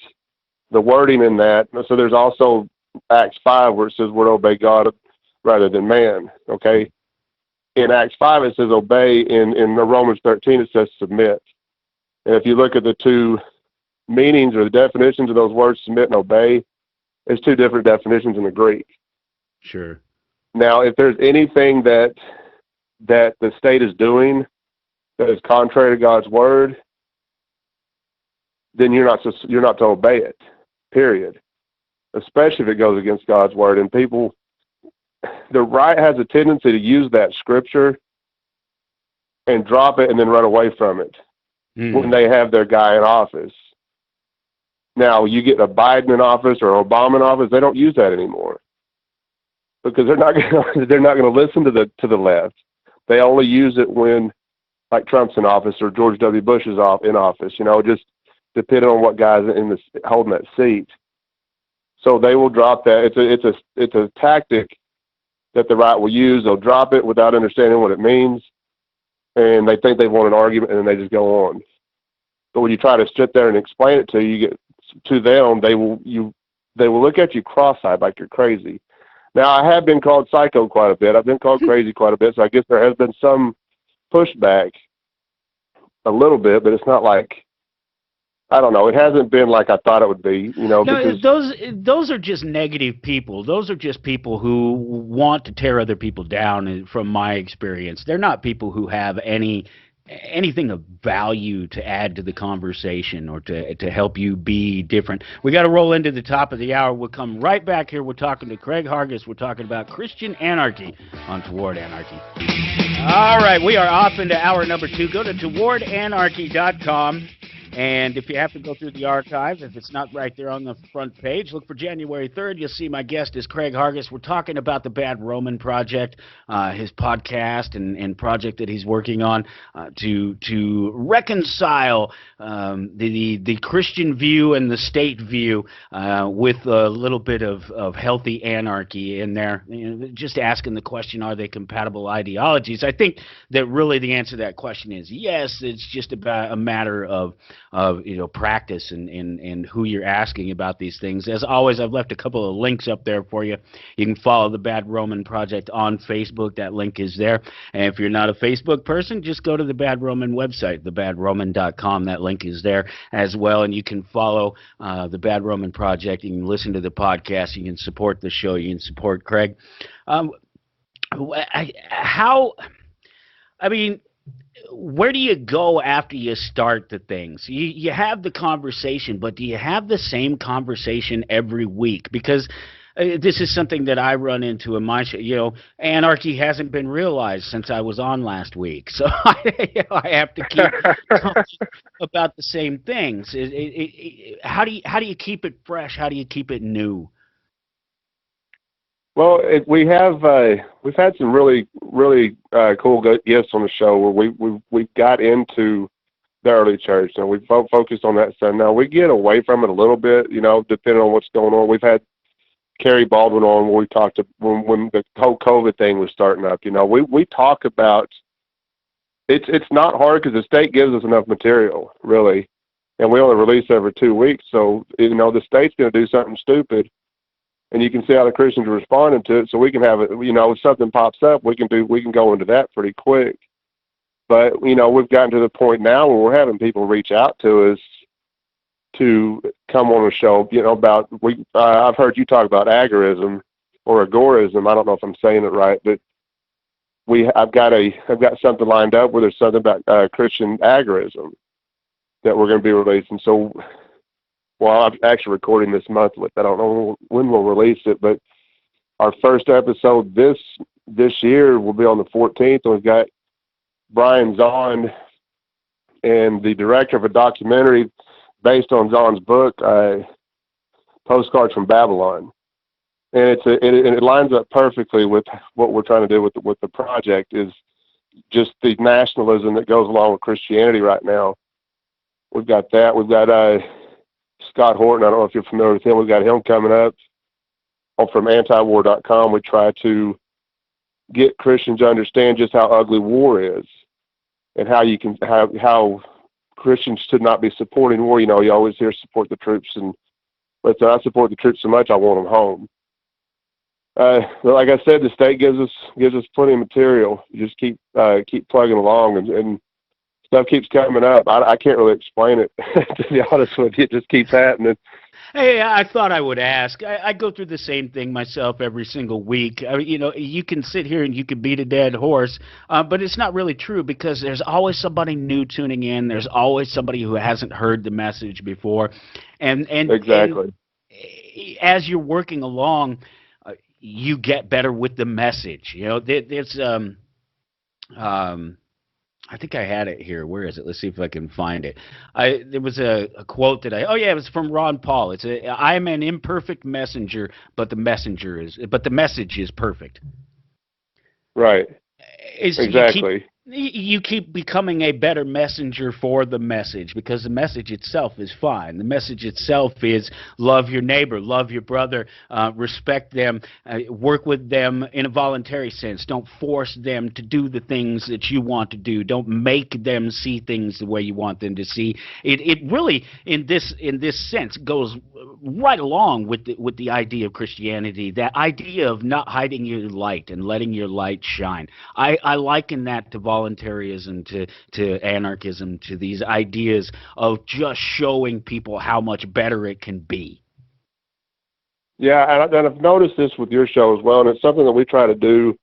the wording in that, so there's also Acts 5 where it says we're to obey God rather than man. Okay, in Acts 5 it says obey. In Romans 13 it says submit. And if you look at the two meanings or the definitions of those words, submit and obey, there's two different definitions in the Greek. sure. Now, if there's anything that the state is doing that is contrary to God's word, then you're not to obey it, period. Especially if it goes against God's word. And the right has a tendency to use that scripture and drop it and then run away from it. When they have their guy in office. Now, you get a Biden in office or Obama in office, they don't use that anymore because they're not going to listen to the left. They only use it when, like, Trump's in office or George W. Bush is in office. Just depending on what guy's holding that seat. So they will drop that. It's a tactic that the right will use. They'll drop it without understanding what it means. And they think they want an argument, and then they just go on. But when you try to sit there and explain it to them, they will look at you cross-eyed like you're crazy. Now, I have been called psycho quite a bit. I've been called crazy quite a bit, so I guess there has been some pushback a little bit, but it's not like I don't know. It hasn't been like I thought it would be, No, because those are just negative people. Those are just people who want to tear other people down. From my experience, they're not people who have anything of value to add to the conversation or to help you be different. We got to roll into the top of the hour. We'll come right back here. We're talking to Craig Harguess. We're talking about Christian Anarchy on Toward Anarchy. All right, we are off into hour number 2. Go to towardanarchy.com. And if you have to go through the archives, if it's not right there on the front page, look for January 3rd. You'll see my guest is Craig Harguess. We're talking about the Bad Roman Project, his podcast and project that he's working on to reconcile the Christian view and the state view with a little bit of healthy anarchy in there. Just asking the question, are they compatible ideologies? I think that really the answer to that question is yes. It's just about a matter of practice and who you're asking about these things. As always, I've left a couple of links up there for you. You can follow the Bad Roman Project on Facebook. That link is there. And if you're not a Facebook person, just go to the Bad Roman website, thebadroman.com. That link is there as well. And you can follow the Bad Roman Project. You can listen to the podcast. You can support the show. You can support Craig. Where do you go after you start the things? You have the conversation, but do you have the same conversation every week? Because this is something that I run into in my show. Anarchy hasn't been realized since I was on last week, so I have to keep talking about the same things. How do you keep it fresh? How do you keep it new? Well, we've had some really cool guests on the show where we got into the early church and we focused on that stuff. Now we get away from it a little bit, depending on what's going on. We've had Kerry Baldwin on where we talked to when the whole COVID thing was starting up. We talk about it's not hard because the state gives us enough material, really, and we only release every 2 weeks. So the state's going to do something stupid. And you can see how the Christians are responding to it, so we can have it. If something pops up, we can go into that pretty quick. But we've gotten to the point now where we're having people reach out to us to come on the show. About I've heard you talk about agorism or agorism. I don't know if I'm saying it right, but I've got something lined up where there's something about Christian agorism that we're going to be releasing. So. Well, I'm actually recording this month. I don't know when we'll release it, but our first episode this year will be on the 14th. And we've got Brian Zahn and the director of a documentary based on Zahn's book, Postcards from Babylon. And it lines up perfectly with what we're trying to do with the project, is just the nationalism that goes along with Christianity right now. We've got that. We've got Scott Horton, I don't know if you're familiar with him. We've got him coming up from antiwar.com. We try to get Christians to understand just how ugly war is and how you can how Christians should not be supporting war. You always hear support the troops, but I support the troops so much I want them home. Like I said, the state gives us plenty of material. You just keep plugging along and stuff keeps coming up. I can't really explain it, to be honest with you. It just keeps happening. Hey, I thought I would ask. I go through the same thing myself every single week. You can sit here and you can beat a dead horse, but it's not really true because there's always somebody new tuning in. There's always somebody who hasn't heard the message before. And exactly. And as you're working along, you get better with the message. There's I think I had it here. Where is it? Let's see if I can find it. There was a quote that it was from Ron Paul. I'm an imperfect messenger, but the message is perfect. Right. Exactly. You keep becoming a better messenger for the message because the message itself is fine. The message itself is love your neighbor, love your brother, respect them, work with them in a voluntary sense. Don't force them to do the things that you want to do. Don't make them see things the way you want them to see. It really, in this sense, goes right along with the idea of Christianity, that idea of not hiding your light and letting your light shine. I liken that to voluntarism, to anarchism, to these ideas of just showing people how much better it can be. Yeah, and I've noticed this with your show as well, and it's something that we try to do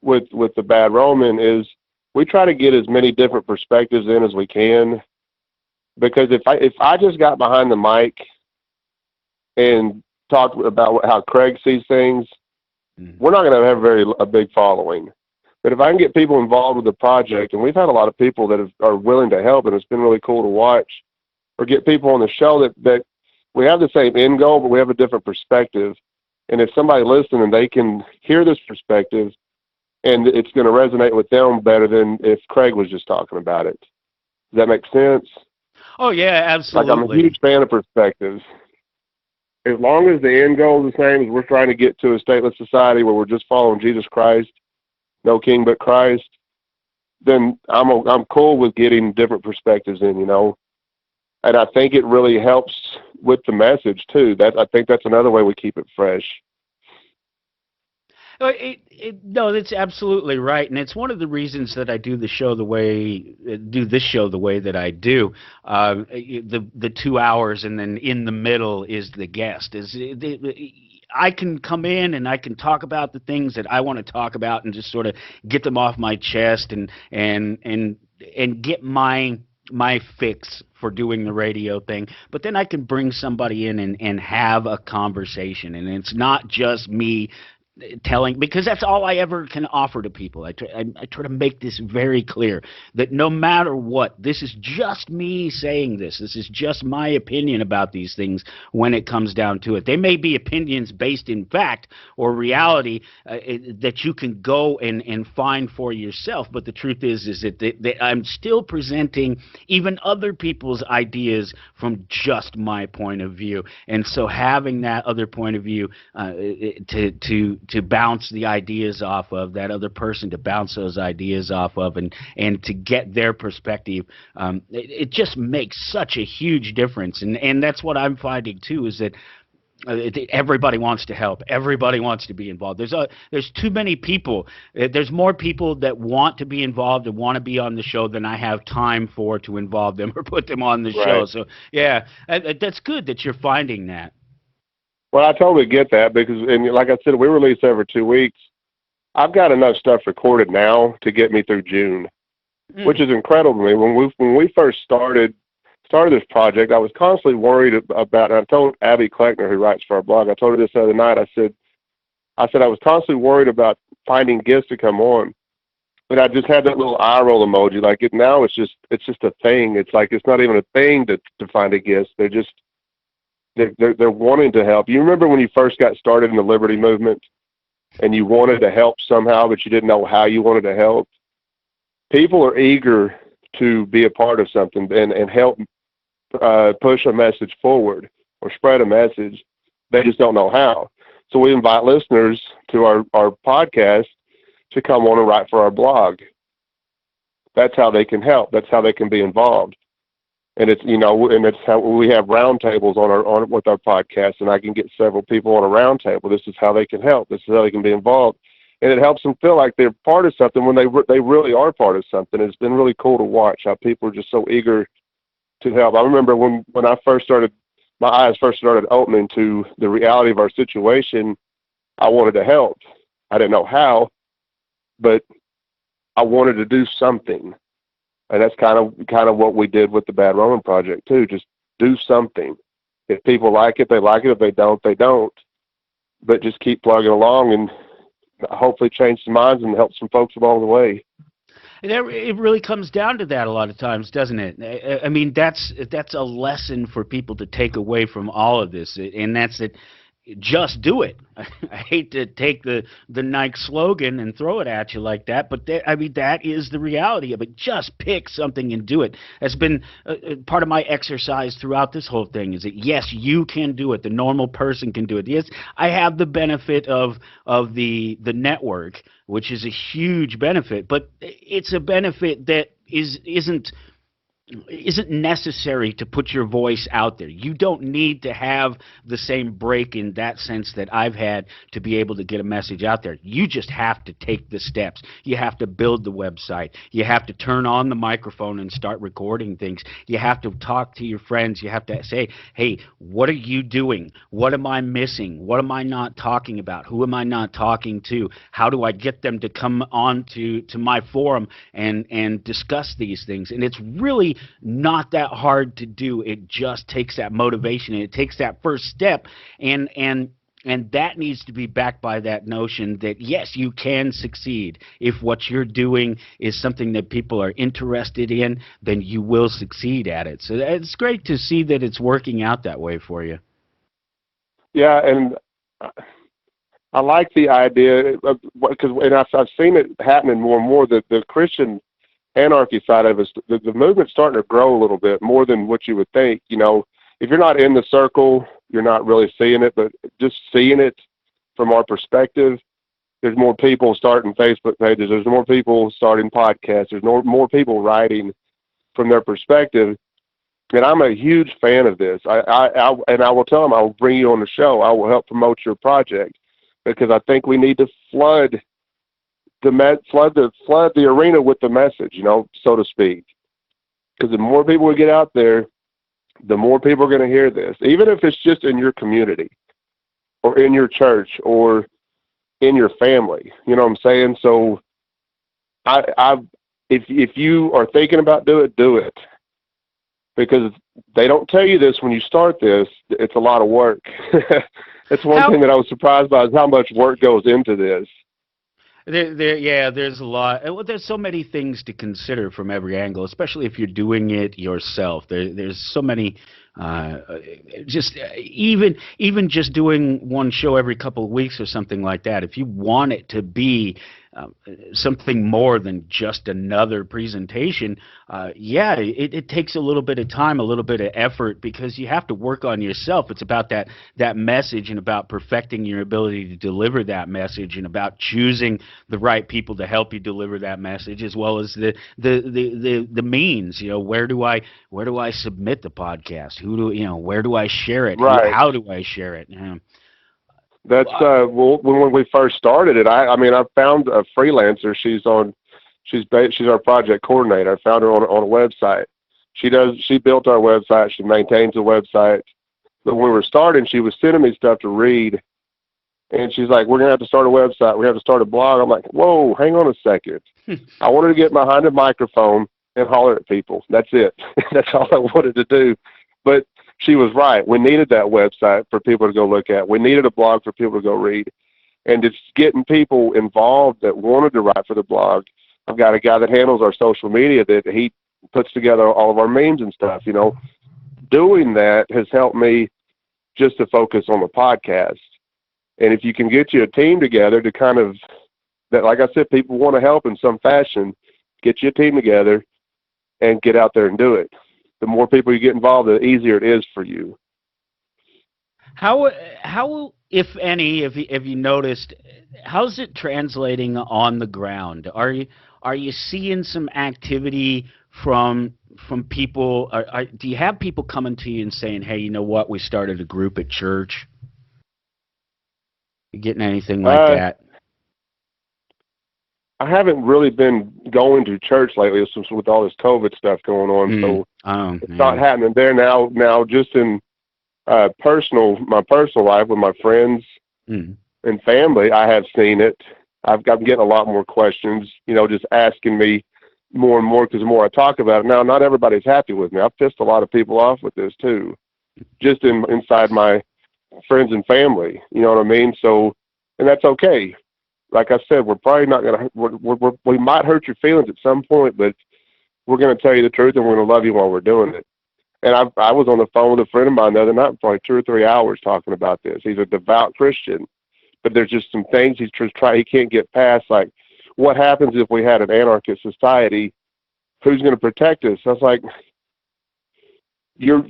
with the Bad Roman is we try to get as many different perspectives in as we can, because if I just got behind the mic and talked about how Craig sees things, we're not going to have a big following. But if I can get people involved with the project, and we've had a lot of people that are willing to help, and it's been really cool to watch, or get people on the show that we have the same end goal, but we have a different perspective. And if somebody listening and they can hear this perspective, and it's going to resonate with them better than if Craig was just talking about it. Does that make sense? Oh yeah, absolutely. Like, I'm a huge fan of perspectives. As long as the end goal is the same, as we're trying to get to a stateless society where we're just following Jesus Christ, no king but Christ, then I'm cool with getting different perspectives in, you know. And I think it really helps with the message too. I think that's another way we keep it fresh. No, that's absolutely right, and it's one of the reasons that I do this show the way that I do. The 2 hours, and then in the middle is the guest. I can come in and I can talk about the things that I want to talk about and just sort of get them off my chest and get my fix for doing the radio thing. But then I can bring somebody in and have a conversation, and it's not just me telling, because that's all I ever can offer to people. I try to make this very clear that no matter what, this is just me saying this. This is just my opinion about these things when it comes down to it. They may be opinions based in fact or reality that you can go and find for yourself, but the truth is that I'm still presenting even other people's ideas from just my point of view. And so having that other point of view to bounce the ideas off of, that other person to bounce those ideas off of, and to get their perspective, it just makes such a huge difference. And that's what I'm finding too, is that everybody wants to help. Everybody wants to be involved. There's too many people. There's more people that want to be involved and want to be on the show than I have time for to involve them or put them on the show. So yeah, that's good that you're finding that. Well, I totally get that, because, and like I said, we release every 2 weeks. I've got enough stuff recorded now to get me through June, which is incredible to me. When we first started this project, I was constantly worried about, and I told Abby Kleckner, who writes for our blog, I told her this the other night, I said I was constantly worried about finding guests to come on. But I just had that little eye roll emoji. Like, now it's just a thing. It's like, it's not even a thing to find a guest. They're wanting to help. You remember when you first got started in the Liberty movement and you wanted to help somehow, but you didn't know how you wanted to help? People are eager to be a part of something and help push a message forward or spread a message. They just don't know how. So we invite listeners to our podcast to come on and write for our blog. That's how they can help. That's how they can be involved. And it's, and it's how we have roundtables on with our podcast, and I can get several people on a roundtable. This is how they can help. This is how they can be involved, and it helps them feel like they're part of something when they really are part of something. It's been really cool to watch how people are just so eager to help. I remember when I first started, my eyes first started opening to the reality of our situation. I wanted to help. I didn't know how, but I wanted to do something. And that's kind of what we did with the Bad Roman Project too. Just do something. If people like it, they like it. If they don't, they don't. But just keep plugging along and hopefully change some minds and help some folks along the way. It really comes down to that a lot of times, doesn't it? I mean, that's a lesson for people to take away from all of this, and that's that. Just do it. I hate to take the Nike slogan and throw it at you like that, but that is the reality of it. Just pick something and do it. That's been part of my exercise throughout this whole thing, is that yes, you can do it. The normal person can do it. Yes, I have the benefit of the network, which is a huge benefit, but it's a benefit that isn't isn't necessary to put your voice out there. You don't need to have the same break in that sense that I've had to be able to get a message out there. You just have to take the steps. You have to build the website. You have to turn on the microphone and start recording things. You have to talk to your friends. You have to say, hey, what are you doing? What am I missing? What am I not talking about? Who am I not talking to? How do I get them to come on to my forum and discuss these things? And it's really not that hard to do. It just takes that motivation, and it takes that first step, and that needs to be backed by that notion that yes, you can succeed. If what you're doing is something that people are interested in, then you will succeed at it. So it's great to see that it's working out that way for you. Yeah, and I like the idea because, and I've seen it happening more and more. That the Christian anarchy side of us, the movement's starting to grow a little bit more than what you would think. You know, if you're not in the circle, you're not really seeing it, but just seeing it from our perspective, there's more people starting Facebook pages. There's more people starting podcasts. There's more people writing from their perspective. And I'm a huge fan of this. And I will tell them I will bring you on the show. I will help promote your project because I think we need to flood the arena with the message, you know, so to speak. Because the more people we get out there, the more people are going to hear this, even if it's just in your community or in your church or in your family. You know what I'm saying? So if you are thinking about do it. Because they don't tell you this when you start this. It's a lot of work. That's one thing that I was surprised by is how much work goes into this. There's a lot. Well, there's so many things to consider from every angle, especially if you're doing it yourself. There's so many. Even just doing one show every couple of weeks or something like that. If you want it to be something more than just another presentation, it takes a little bit of time, a little bit of effort, because you have to work on yourself. It's about that message and about perfecting your ability to deliver that message and about choosing the right people to help you deliver that message, as well as the means. You know, where do I submit the podcast? Where do I share it? Right. How do I share it? That's when we first started it. I found a freelancer. She's our project coordinator. I found her on a website. She built our website. She maintains the website. But when we were starting, she was sending me stuff to read, and she's like, "We're gonna have to start a website. We have to start a blog." I'm like, "Whoa, hang on a second." I wanted to get behind a microphone and holler at people. That's it. That's all I wanted to do. But she was right. We needed that website for people to go look at. We needed a blog for people to go read. And it's getting people involved that wanted to write for the blog. I've got a guy that handles our social media that he puts together all of our memes and stuff. You know, doing that has helped me just to focus on the podcast. And if you can get you a team together to kind of, that, like I said, people want to help in some fashion, get you a team together and get out there and do it. The more people you get involved, the easier it is for you. How if any, if you noticed, how's it translating on the ground? Are you seeing some activity from people? Do you have people coming to you and saying, "Hey, you know what? We started a group at church." You getting anything like that? I haven't really been going to church lately with all this COVID stuff going on, so it's not happening there now. Now, just in my personal life with my friends and family, I have seen it. I'm getting a lot more questions, you know, just asking me more and more, because the more I talk about it. Now, not everybody's happy with me. I've pissed a lot of people off with this too, just inside my friends and family. You know what I mean? So, and that's okay. Like I said, we're probably not going to, we might hurt your feelings at some point, but we're going to tell you the truth, and we're going to love you while we're doing it. And I was on the phone with a friend of mine the other night for like 2 or 3 hours talking about this. He's a devout Christian, but there's just some things he can't get past, like what happens if we had an anarchist society? Who's going to protect us? I was like, you're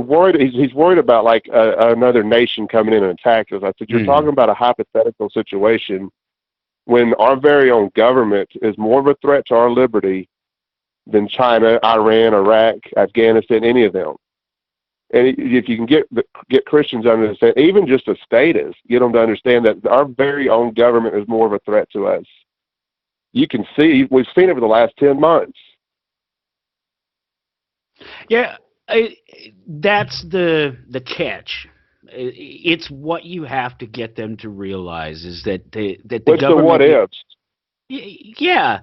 worried. He's worried about like another nation coming in and attacking us. I said, you're talking about a hypothetical situation when our very own government is more of a threat to our liberty than China, Iran, Iraq, Afghanistan, any of them. And if you can get Christians to understand, even just a status, get them to understand that our very own government is more of a threat to us. You can see, we've seen over the last 10 months. Yeah, that's the catch. It's what you have to get them to realize is that the What's government. The what ifs? Yeah,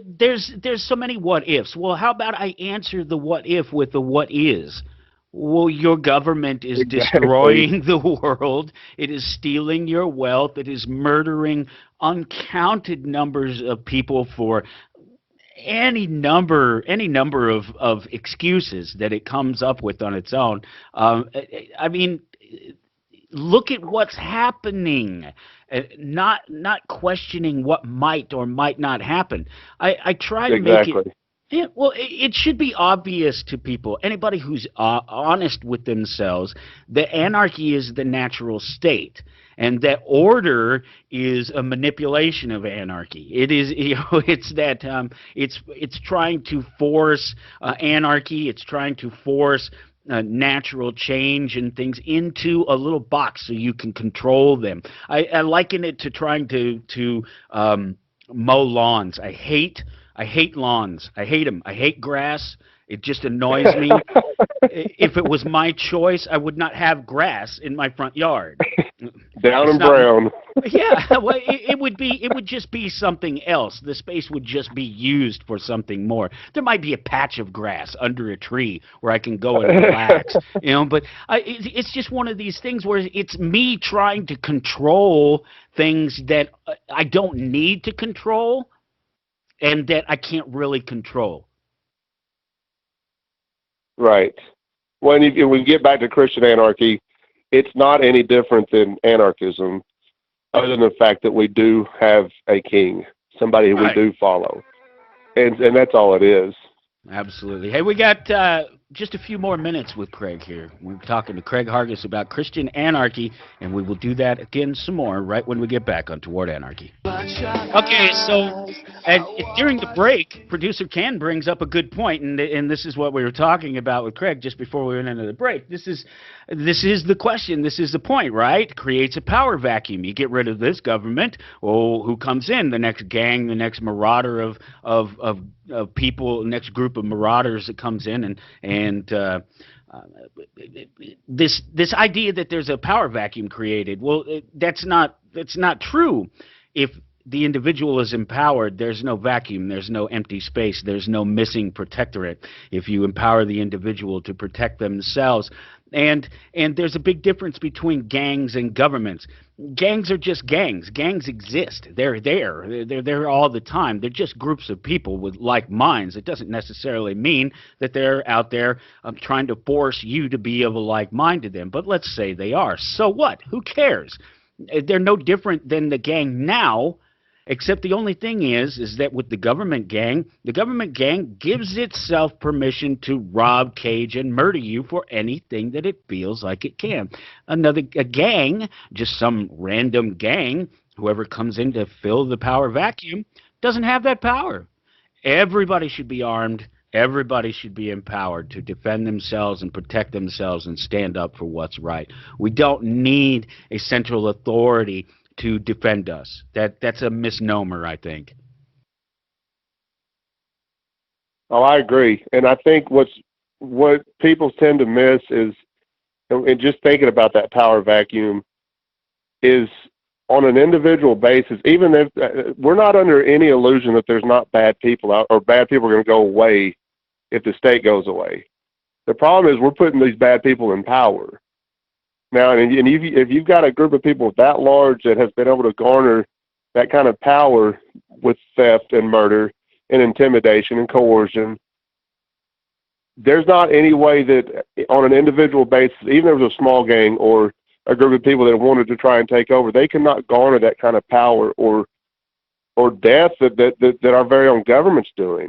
there's so many what ifs. Well, how about I answer the what if with the what is? Well, your government is destroying the world. It is stealing your wealth. It is murdering uncounted numbers of people for any number of excuses that it comes up with on its own. I mean, look at what's happening, not questioning what might or might not happen. I try to make it. Yeah, well, it should be obvious to people, anybody who's honest with themselves, that anarchy is the natural state, and that order is a manipulation of anarchy. It is, it's that it's trying to force anarchy. It's trying to force natural change and things into a little box so you can control them. I liken it to trying to mow lawns. I hate lawns. I hate them. I hate grass. It just annoys me. If it was my choice, I would not have grass in my front yard. Down and brown. Yeah, well, it would just be something else. The space would just be used for something more. There might be a patch of grass under a tree where I can go and relax, but it's just one of these things where it's me trying to control things that I don't need to control and that I can't really control. Right. When we get back to Christian anarchy, it's not any different than anarchism, other than the fact that we do have a king, somebody we do follow, and that's all it is. Absolutely. Hey, we got just a few more minutes with Craig here. We're talking to Craig Harguess about Christian anarchy, and we will do that again some more right when we get back on Toward Anarchy. Okay, so during the break, producer Ken brings up a good point, and this is what we were talking about with Craig just before we went into the break. This is the question. This is the point, right? Creates a power vacuum. You get rid of this government. Oh, who comes in? The next gang, the next marauder of people, next group of marauders that comes in, and this idea that there's a power vacuum created. Well, that's not true. If the individual is empowered, there's no vacuum, there's no empty space, there's no missing protectorate. If you empower the individual to protect themselves, and there's a big difference between gangs and governments. Gangs are just gangs. Gangs exist. They're there all the time. They're just groups of people with like minds. It doesn't necessarily mean that they're out there trying to force you to be of a like mind to them. But let's say they are. So what? Who cares? They're no different than the gang now, except the only thing is that with the government gang gives itself permission to rob, cage, and murder you for anything that it feels like it can. A gang, just some random gang, whoever comes in to fill the power vacuum, doesn't have that power. Everybody should be armed. Everybody should be empowered to defend themselves and protect themselves and stand up for what's right. We don't need a central authority to defend us. That's a misnomer, I think. Oh, I agree. And I think what people tend to miss is, and just thinking about that power vacuum, is on an individual basis, even if we're not under any illusion that there's not bad people out, or bad people are going to go away if the state goes away. The problem is we're putting these bad people in power. Now, and if you've got a group of people that large that has been able to garner that kind of power with theft and murder and intimidation and coercion, there's not any way that on an individual basis, even if it was a small gang or a group of people that wanted to try and take over, they cannot garner that kind of power or death that our very own government's doing.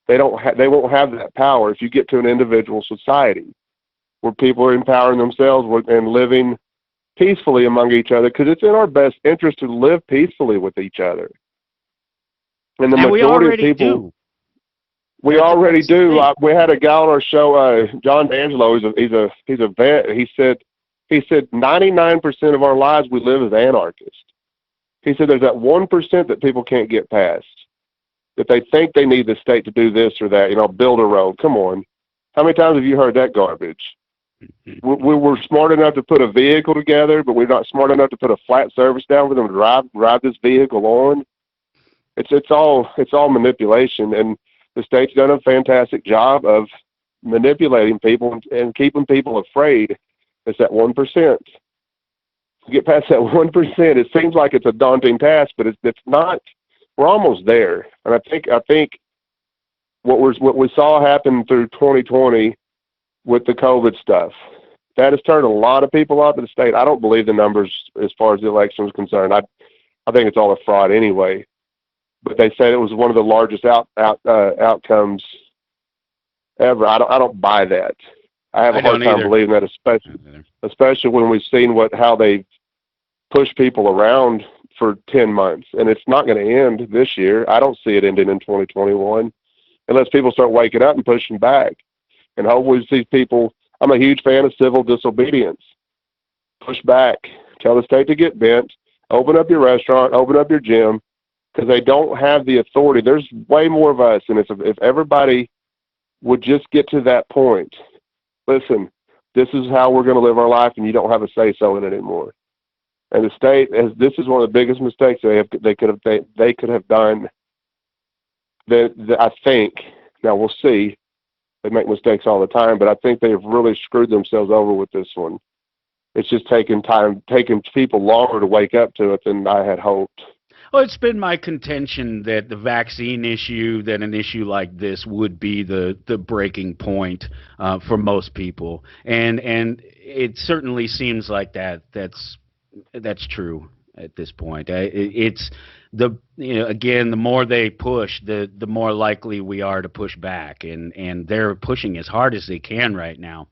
They won't have that power if you get to an individual society where people are empowering themselves and living peacefully among each other, because it's in our best interest to live peacefully with each other. And the majority of people, We already do. We had a guy on our show, John D'Angelo. He's a vet. He said 99% of our lives we live as anarchists. He said there's that 1% that people can't get past, that they think they need the state to do this or that. Build a road. Come on, how many times have you heard that garbage? We're smart enough to put a vehicle together, but we're not smart enough to put a flat surface down for them to drive this vehicle on. It's all manipulation, and the state's done a fantastic job of manipulating people and keeping people afraid. It's that 1%. To get past that 1%, it seems like it's a daunting task, but it's not. We're almost there, and I think what we saw happen through 2020 with the COVID stuff, that has turned a lot of people out to the state. I don't believe the numbers as far as the election is concerned. I think it's all a fraud anyway. But they said it was one of the largest outcomes ever. I don't buy that. I have a hard time believing that, especially when we've seen how they push people around for 10 months, and it's not going to end this year. I don't see it ending in 2021 unless people start waking up and pushing back. And hopefully see people. I'm a huge fan of civil disobedience. Push back. Tell the state to get bent. Open up your restaurant. Open up your gym. Because they don't have the authority. There's way more of us, and if everybody would just get to that point, listen, this is how we're going to live our life, and you don't have a say-so in it anymore. And the state, this is one of the biggest mistakes they could have done. I think, now we'll see, they make mistakes all the time, but I think they've really screwed themselves over with this one. It's just taking people longer to wake up to it than I had hoped. Well, it's been my contention that the vaccine issue, that an issue like this would be the breaking point for most people, and it certainly seems like that's true at this point. It's again, the more they push, the more likely we are to push back, and they're pushing as hard as they can right now.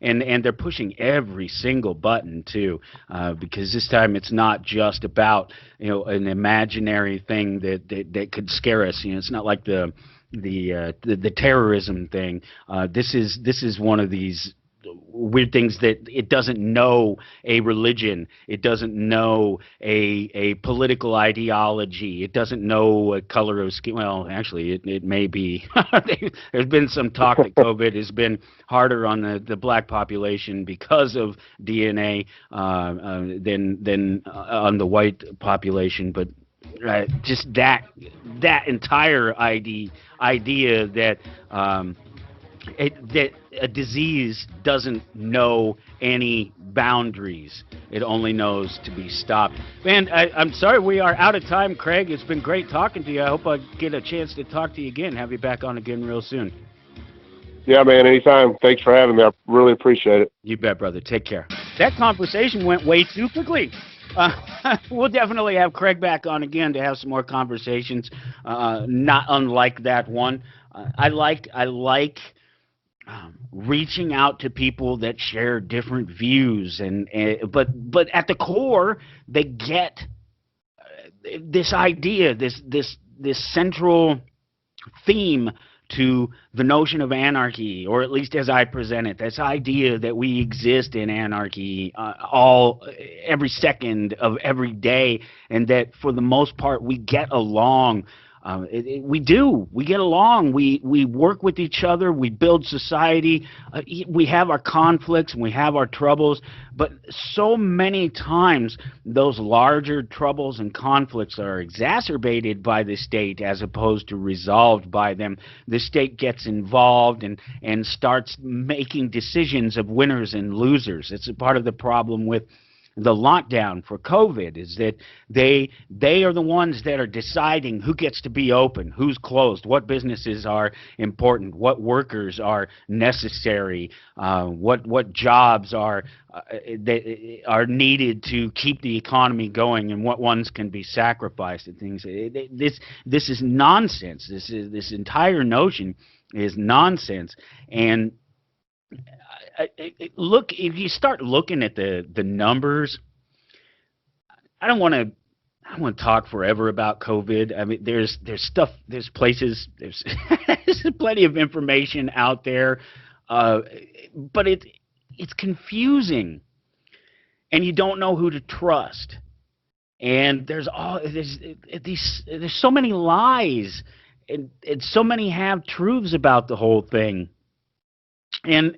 And they're pushing every single button too, because this time it's not just about an imaginary thing that could scare us. It's not like the terrorism thing. This is one of these weird things that it doesn't know a religion, it doesn't know a political ideology, it doesn't know a color of skin. Well, actually, it may be. There's been some talk that COVID has been harder on the black population because of DNA than on the white population, but just that entire idea that that a disease doesn't know any boundaries. It only knows to be stopped. Man, I'm sorry we are out of time, Craig. It's been great talking to you. I hope I get a chance to talk to you again, have you back on again real soon. Yeah, man, anytime. Thanks for having me. I really appreciate it. You bet, brother. Take care. That conversation went way too quickly. We'll definitely have Craig back on again to have some more conversations, not unlike that one. I like reaching out to people that share different views, but at the core they get this idea, this central theme to the notion of anarchy, or at least as I present it, this idea that we exist in anarchy every second of every day, and that for the most part we get along. We get along. We work with each other. We build society. We have our conflicts and we have our troubles, but so many times those larger troubles and conflicts are exacerbated by the state as opposed to resolved by them. The state gets involved and starts making decisions of winners and losers. It's a part of the problem with the lockdown for COVID, is that they are the ones that are deciding who gets to be open, who's closed, what businesses are important, what workers are necessary, what jobs are needed to keep the economy going, and what ones can be sacrificed and things. This is nonsense. This entire notion is nonsense. And look, if you start looking at the numbers, I don't want to I want to talk forever about COVID. I mean, there's stuff, there's places, there's there's plenty of information out there, but it's confusing, and you don't know who to trust. And there's so many lies, and so many half truths about the whole thing. And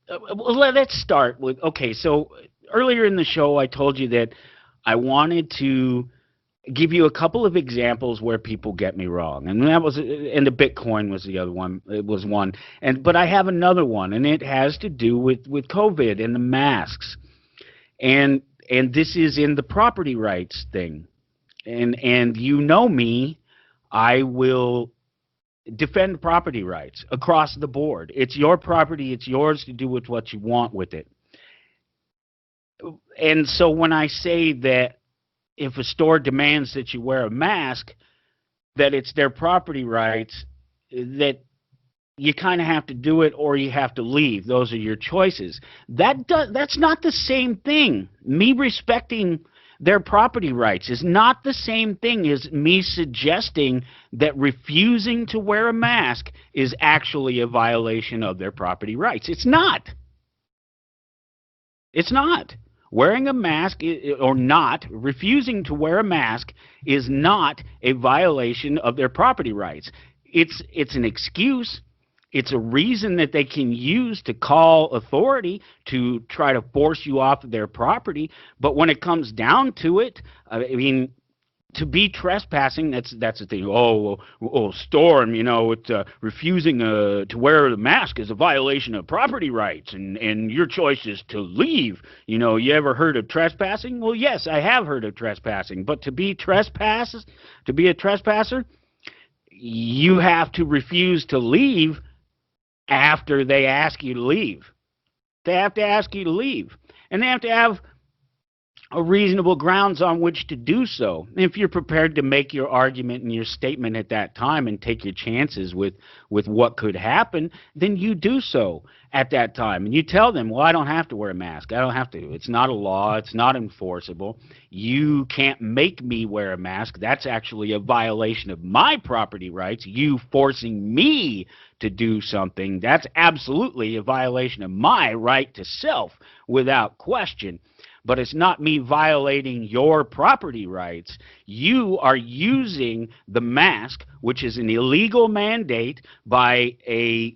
well, let's start with, okay. So earlier in the show, I told you that I wanted to give you a couple of examples where people get me wrong, and the Bitcoin was the other one. It was one, but I have another one, and it has to do with COVID and the masks, and this is in the property rights thing, and you know me, I will defend property rights across the board. It's your property, it's yours to do with what you want with it. And so when I say that if a store demands that you wear a mask, that it's their property rights, that you kind of have to do it or you have to leave. Those are your choices. That's not the same thing. Me respecting their property rights is not the same thing as me suggesting that refusing to wear a mask is actually a violation of their property rights. It's not. It's not. Wearing a mask or not, refusing to wear a mask is not a violation of their property rights. It's an excuse. It's a reason that they can use to call authority to try to force you off of their property. But when it comes down to it, I mean, to be trespassing, that's the thing. Storm, refusing to wear the mask is a violation of property rights, and your choice is to leave. You ever heard of trespassing? Well, yes, I have heard of trespassing, but to be a trespasser, you have to refuse to leave after they ask you to leave. They have to ask you to leave, and they have to have a reasonable grounds on which to do so. If you're prepared to make your argument and your statement at that time and take your chances with what could happen, then you do so at that time. And you tell them, well, I don't have to wear a mask. I don't have to. It's not a law. It's not enforceable. You can't make me wear a mask. That's actually a violation of my property rights. You forcing me to do something, that's absolutely a violation of my right to self without question. But it's not me violating your property rights. You are using the mask, which is an illegal mandate by a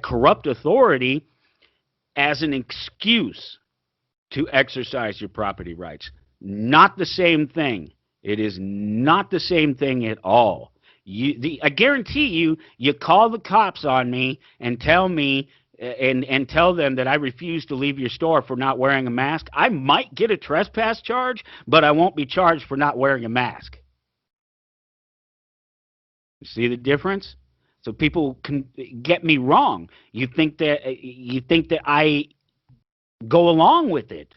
corrupt authority, as an excuse to exercise your property rights. Not the same thing. It is not the same thing at all. I guarantee you call the cops on me and tell me and tell them that I refuse to leave your store for not wearing a mask, I might get a trespass charge, but I won't be charged for not wearing a mask. You see the difference? So people can get me wrong. You think that I go along with it.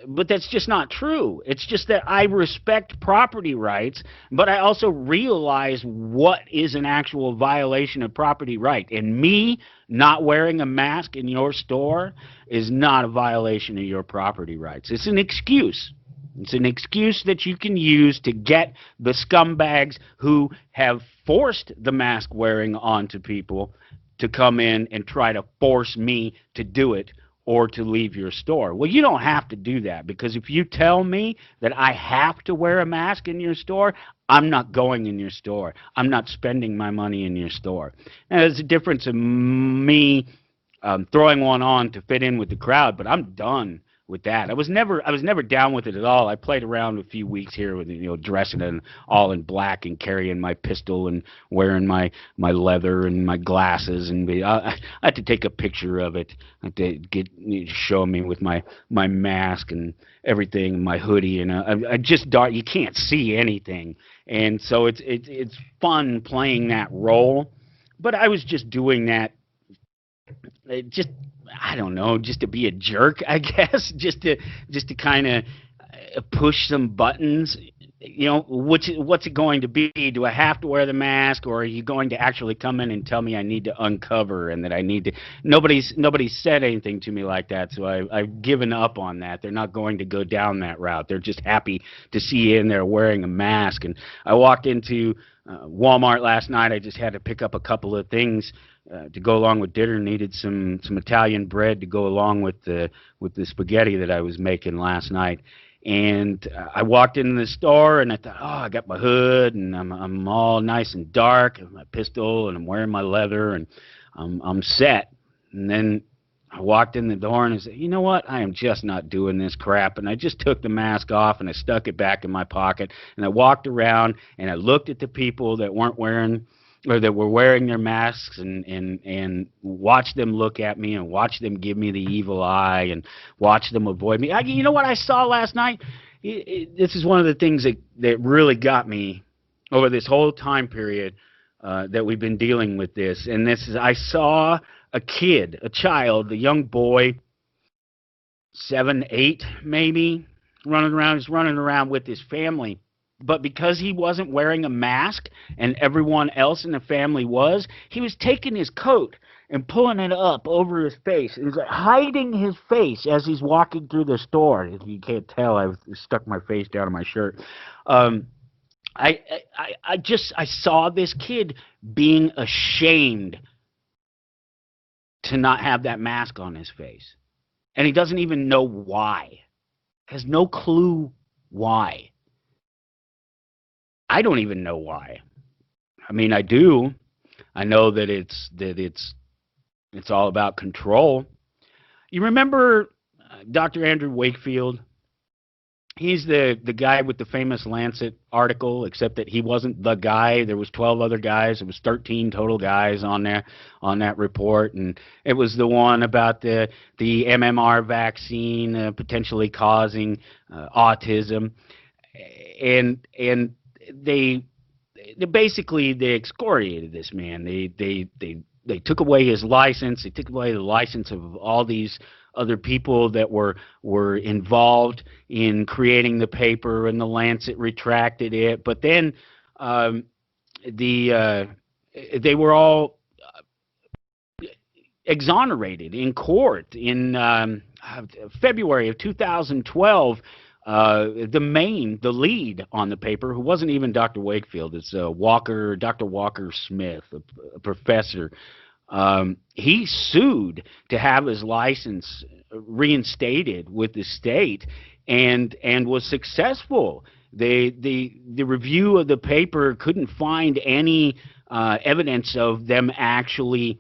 But that's just not true. It's just that I respect property rights, but I also realize what is an actual violation of property right. And me not wearing a mask in your store is not a violation of your property rights. It's an excuse. It's an excuse that you can use to get the scumbags who have forced the mask wearing onto people to come in and try to force me to do it or to leave your store. Well, you don't have to do that, because if you tell me that I have to wear a mask in your store, I'm not going in your store. I'm not spending my money in your store. Now, there's a difference in me throwing one on to fit in with the crowd, but I'm done with that. I was never down with it at all. I played around a few weeks here with dressing in all in black and carrying my pistol and wearing my leather and my glasses, and I had to take a picture of it. I had to show me with my mask and everything, my hoodie, and I just you can't see anything, and so it's fun playing that role. But I was just doing that. I don't know, just to be a jerk, I guess, just to kind of push some buttons what's it going to be? Do I have to wear the mask, or are you going to actually come in and tell me I need to uncover and that I need to? Nobody's said anything to me like that, so I've given up on that. They're not going to go down that route. They're just happy to see you in there wearing a mask. And I walked into Walmart last night. I just had to pick up a couple of things to go along with dinner. Needed some Italian bread to go along with the spaghetti that I was making last night. And I walked into the store and I thought, oh, I got my hood and I'm all nice and dark, and my pistol, and I'm wearing my leather, and I'm set. And then I walked in the door and I said, you know what? I am just not doing this crap. And I just took the mask off and I stuck it back in my pocket, and I walked around and I looked at the people that weren't wearing, or that were wearing their masks, and watch them look at me and watch them give me the evil eye and watch them avoid me. You know what I saw last night? This is one of the things that really got me over this whole time period that we've been dealing with this. And this is, I saw a kid, a child, a young boy, 7, 8 maybe, running around. He's running around with his family. But because he wasn't wearing a mask and everyone else in the family was, he was taking his coat and pulling it up over his face. He was like hiding his face as he's walking through the store. If you can't tell, I've stuck my face down in my shirt. I saw this kid being ashamed to not have that mask on his face. And he doesn't even know why. Has no clue why. I don't even know why. I mean, I do. I know that it's all about control. You remember Dr. Andrew Wakefield? He's the guy with the famous Lancet article, except that he wasn't the guy. There was 12 other guys. There was 13 total guys on there on that report, and it was the one about the MMR vaccine potentially causing autism, and they basically excoriated this man. They took away his license. They took away the license of all these other people that were involved in creating the paper, and the Lancet retracted it. But then they were all exonerated in court in February of 2012. The lead on the paper, who wasn't even Dr. Wakefield, it's Dr. Walker Smith, a professor. He sued to have his license reinstated with the state, and was successful. The review of the paper couldn't find any evidence of them actually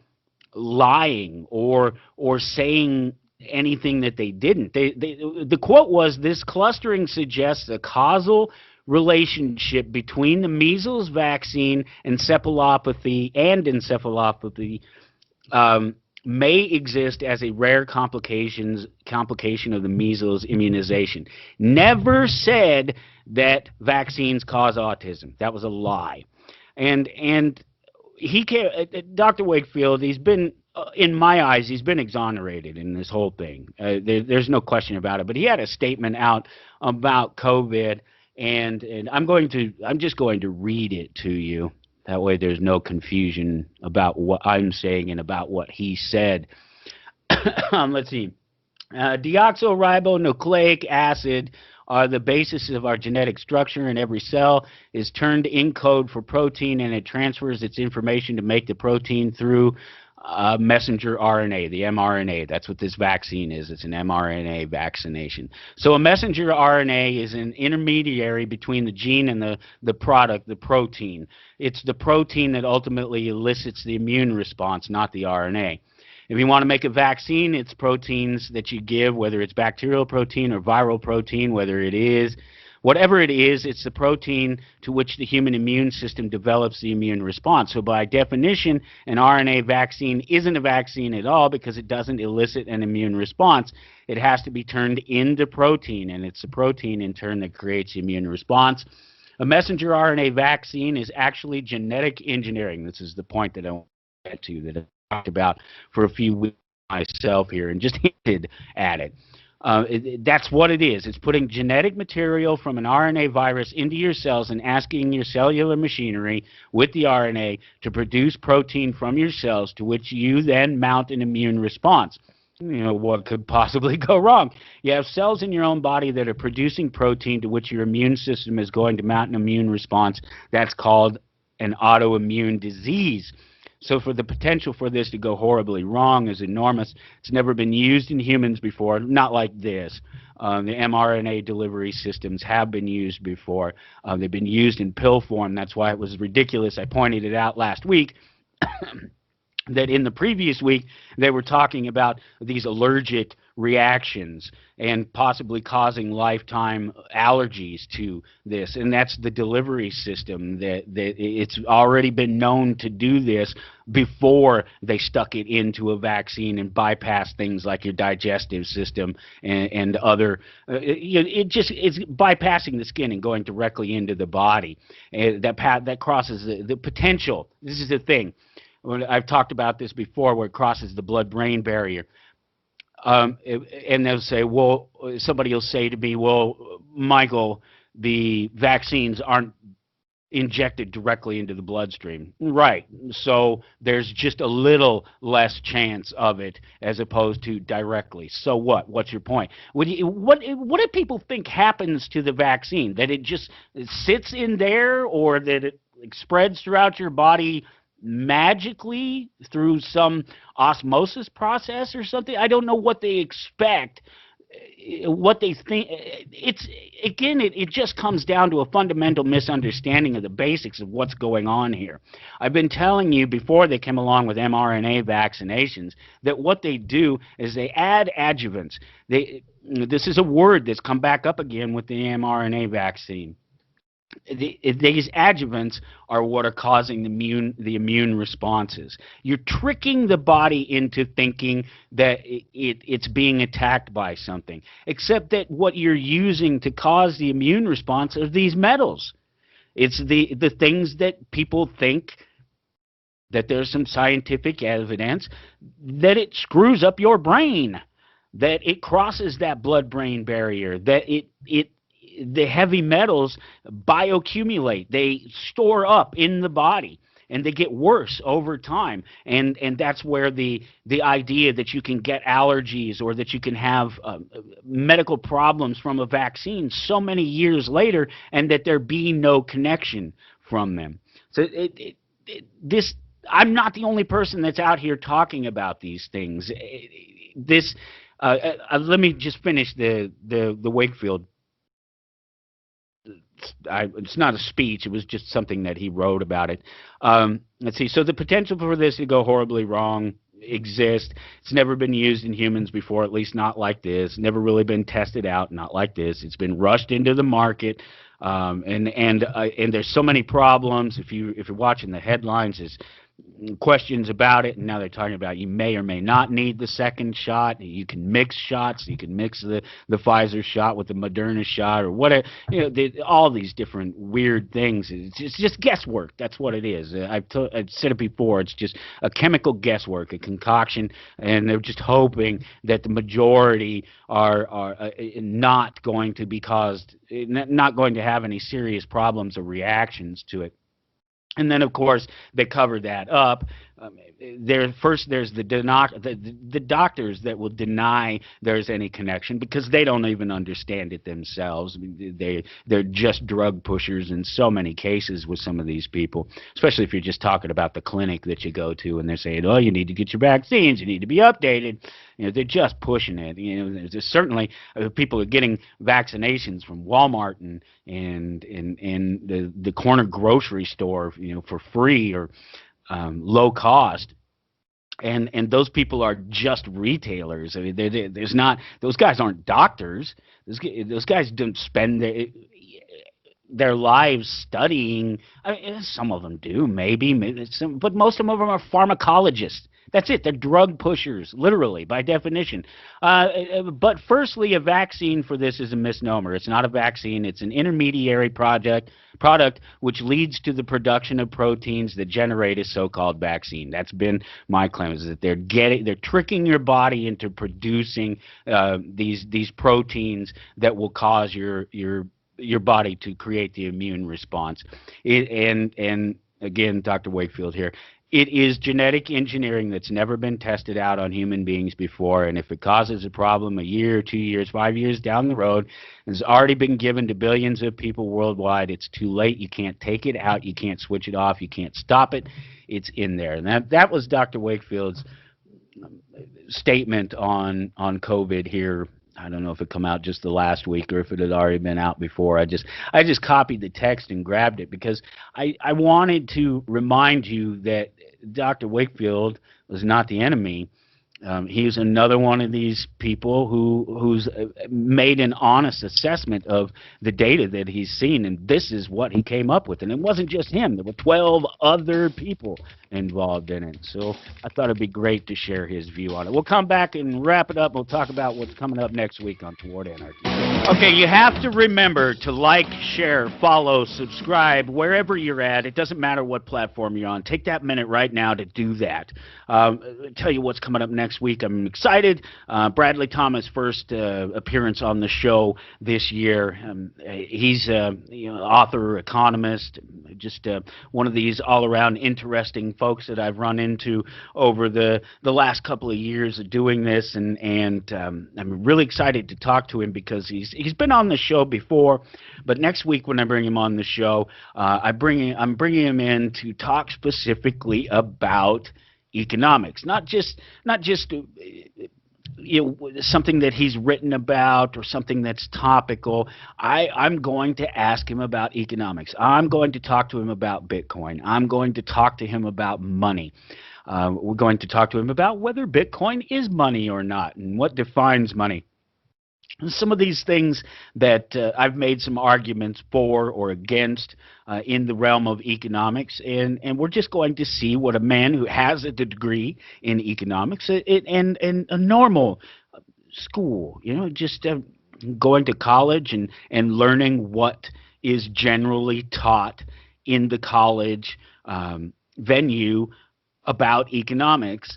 lying or saying anything that they didn't. The quote was, "This clustering suggests a causal relationship between the measles vaccine and encephalopathy may exist as a rare complication of the measles immunization." Never said that vaccines cause autism. That was a lie. And Dr. Wakefield, he's been, in my eyes, he's been exonerated in this whole thing. There's no question about it. But he had a statement out about COVID, and I'm just going to read it to you. That way there's no confusion about what I'm saying and about what he said. Let's see. Deoxyribonucleic acid are the basis of our genetic structure, and every cell is turned in code for protein, and it transfers its information to make the protein through messenger RNA, the mRNA. That's what this vaccine is. It's an mRNA vaccination. So a messenger RNA is an intermediary between the gene and the product, the protein. It's the protein that ultimately elicits the immune response, not the RNA. If you want to make a vaccine, it's proteins that you give, whether it's bacterial protein or viral protein, whatever it is, it's the protein to which the human immune system develops the immune response. So by definition, an RNA vaccine isn't a vaccine at all because it doesn't elicit an immune response. It has to be turned into protein, and it's the protein in turn that creates the immune response. A messenger RNA vaccine is actually genetic engineering. This is the point that I want to get to, that I talked about for a few weeks myself here and just hinted at it. That's what it is. It's putting genetic material from an RNA virus into your cells and asking your cellular machinery with the RNA to produce protein from your cells, to which you then mount an immune response. What could possibly go wrong? You have cells in your own body that are producing protein to which your immune system is going to mount an immune response. That's called an autoimmune disease. So for the potential for this to go horribly wrong is enormous. It's never been used in humans before, not like this. The mRNA delivery systems have been used before. They've been used in pill form. That's why it was ridiculous. I pointed it out last week that in the previous week they were talking about these allergic reactions and possibly causing lifetime allergies to this, and that's the delivery system. That it's already been known to do this before they stuck it into a vaccine and bypassed things like your digestive system and other it's bypassing the skin and going directly into the body. That crosses the potential. This is the thing. I've talked about this before, where it crosses the blood-brain barrier. And they'll say, well, somebody will say to me, well, Michael, the vaccines aren't injected directly into the bloodstream. Right. So there's just a little less chance of it as opposed to directly. So what? What's your point? What do people think happens to the vaccine? That it just sits in there, or that it spreads throughout your body magically through some osmosis process or something? I don't know what they expect, what they think. It just comes down to a fundamental misunderstanding of the basics of what's going on here. I've been telling you before they came along with mRNA vaccinations that what they do is they add adjuvants. This is a word that's come back up again with the mRNA vaccine. These adjuvants are what are causing the immune responses. You're tricking the body into thinking that it's being attacked by something, except that what you're using to cause the immune response are these metals. It's the things that people think that there's some scientific evidence that it screws up your brain, that it crosses that blood-brain barrier, that the heavy metals bioaccumulate. They store up in the body, and they get worse over time. And that's where the idea that you can get allergies or that you can have medical problems from a vaccine so many years later, and that there be no connection from them. So I'm not the only person that's out here talking about these things. Let me just finish the Wakefield. It's not a speech. It was just something that he wrote about it. Let's see. So the potential for this to go horribly wrong exists. It's never been used in humans before, at least not like this. Never really been tested out, not like this. It's been rushed into the market, and there's so many problems. If you're watching the headlines, there's questions about it, and now they're talking about you may or may not need the second shot. You can mix shots. You can mix the Pfizer shot with the Moderna shot, or whatever. All these different weird things. It's just guesswork. That's what it is. I've said it before. It's just a chemical guesswork, a concoction, and they're just hoping that the majority are not going to be not going to have any serious problems or reactions to it. And then, of course, they cover that up. There's the doctors that will deny there's any connection because they don't even understand it themselves. They're just drug pushers in so many cases with some of these people, especially if you're just talking about the clinic that you go to and they're saying, oh, you need to get your vaccines, you need to be updated. They're just pushing it. There's certainly people are getting vaccinations from Walmart and the corner grocery store, for free or low cost, and those people are just retailers. I mean, there's not, those guys aren't doctors. Those guys don't spend their lives studying. I mean, some of them do, maybe some, but most of them are pharmacologists. That's it. They're drug pushers, literally, by definition. But firstly, a vaccine for this is a misnomer. It's not a vaccine. It's an intermediary product which leads to the production of proteins that generate a so-called vaccine. That's been my claim, is that they're tricking your body into producing these proteins that will cause your body to create the immune response. And again, Dr. Wakefield here, it is genetic engineering that's never been tested out on human beings before, and if it causes a problem a year, 2 years, 5 years down the road, it's already been given to billions of people worldwide. It's too late. You can't take it out. You can't switch it off. You can't stop it. It's in there. And that was Dr. Wakefield's statement on COVID here. I don't know if it come out just the last week or if it had already been out before. I just copied the text and grabbed it because I wanted to remind you that Dr. Wakefield was not the enemy. He's another one of these people who's made an honest assessment of the data that he's seen, and this is what he came up with. And it wasn't just him. There were 12 other people involved in it. So I thought it'd be great to share his view on it. We'll come back and wrap it up. We'll talk about what's coming up next week on Toward Anarchy. Okay, you have to remember to like, share, follow, subscribe, wherever you're at. It doesn't matter what platform you're on. Take that minute right now to do that. I'll tell you what's coming up next week. I'm excited. Bradley Thomas' first appearance on the show this year. He's author, economist, just one of these all-around interesting folks that I've run into over the last couple of years of doing this, and I'm really excited to talk to him because he's been on the show before, but next week when I bring him on the show, I'm bringing him in to talk specifically about economics, not just something that he's written about or something that's topical. I'm going to ask him about economics. I'm going to talk to him about Bitcoin. I'm going to talk to him about money. We're going to talk to him about whether Bitcoin is money or not and what defines money. Some of these things that I've made some arguments for or against in the realm of economics, and we're just going to see what a man who has a degree in economics and a normal school, just going to college and learning what is generally taught in the college venue about economics,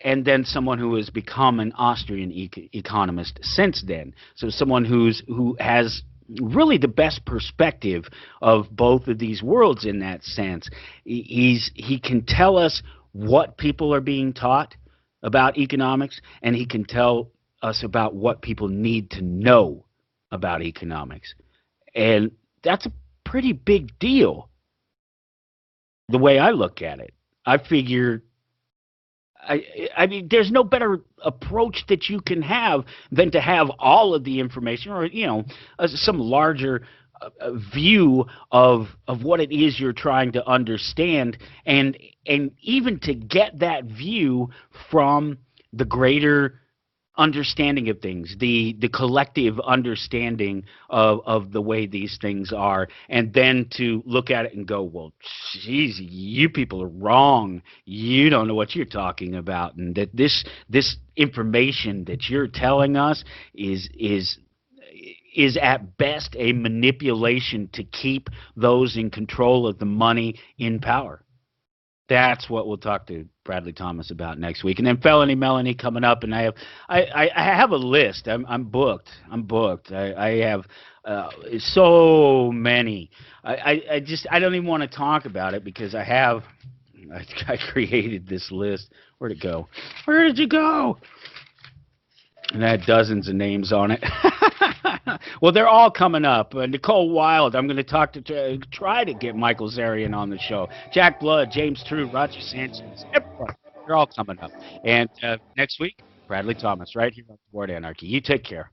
and then someone who has become an Austrian economist since then. So someone who has really the best perspective of both of these worlds in that sense. He can tell us what people are being taught about economics, and he can tell us about what people need to know about economics. And that's a pretty big deal, the way I look at it. I figure, I mean, there's no better approach that you can have than to have all of the information, or some larger view of what it is you're trying to understand, and even to get that view from the greater understanding of things, the collective understanding of the way these things are, and then to look at it and go, well, geez, you people are wrong. You don't know what you're talking about, and that this information that you're telling us is at best a manipulation to keep those in control of the money in power. That's what we'll talk to Bradley Thomas about next week, and then Felony Melanie coming up. And I have a list. I'm booked. I have so many. I don't even want to talk about it because I created this list. Where'd it go? Where did you go? And I had dozens of names on it. Well, they're all coming up. Nicole Wilde, I'm going to try to get Michael Zarian on the show. Jack Blood, James True, Roger Sanchez, everybody. They're all coming up. And next week, Bradley Thomas, right here on Toward Anarchy. You take care.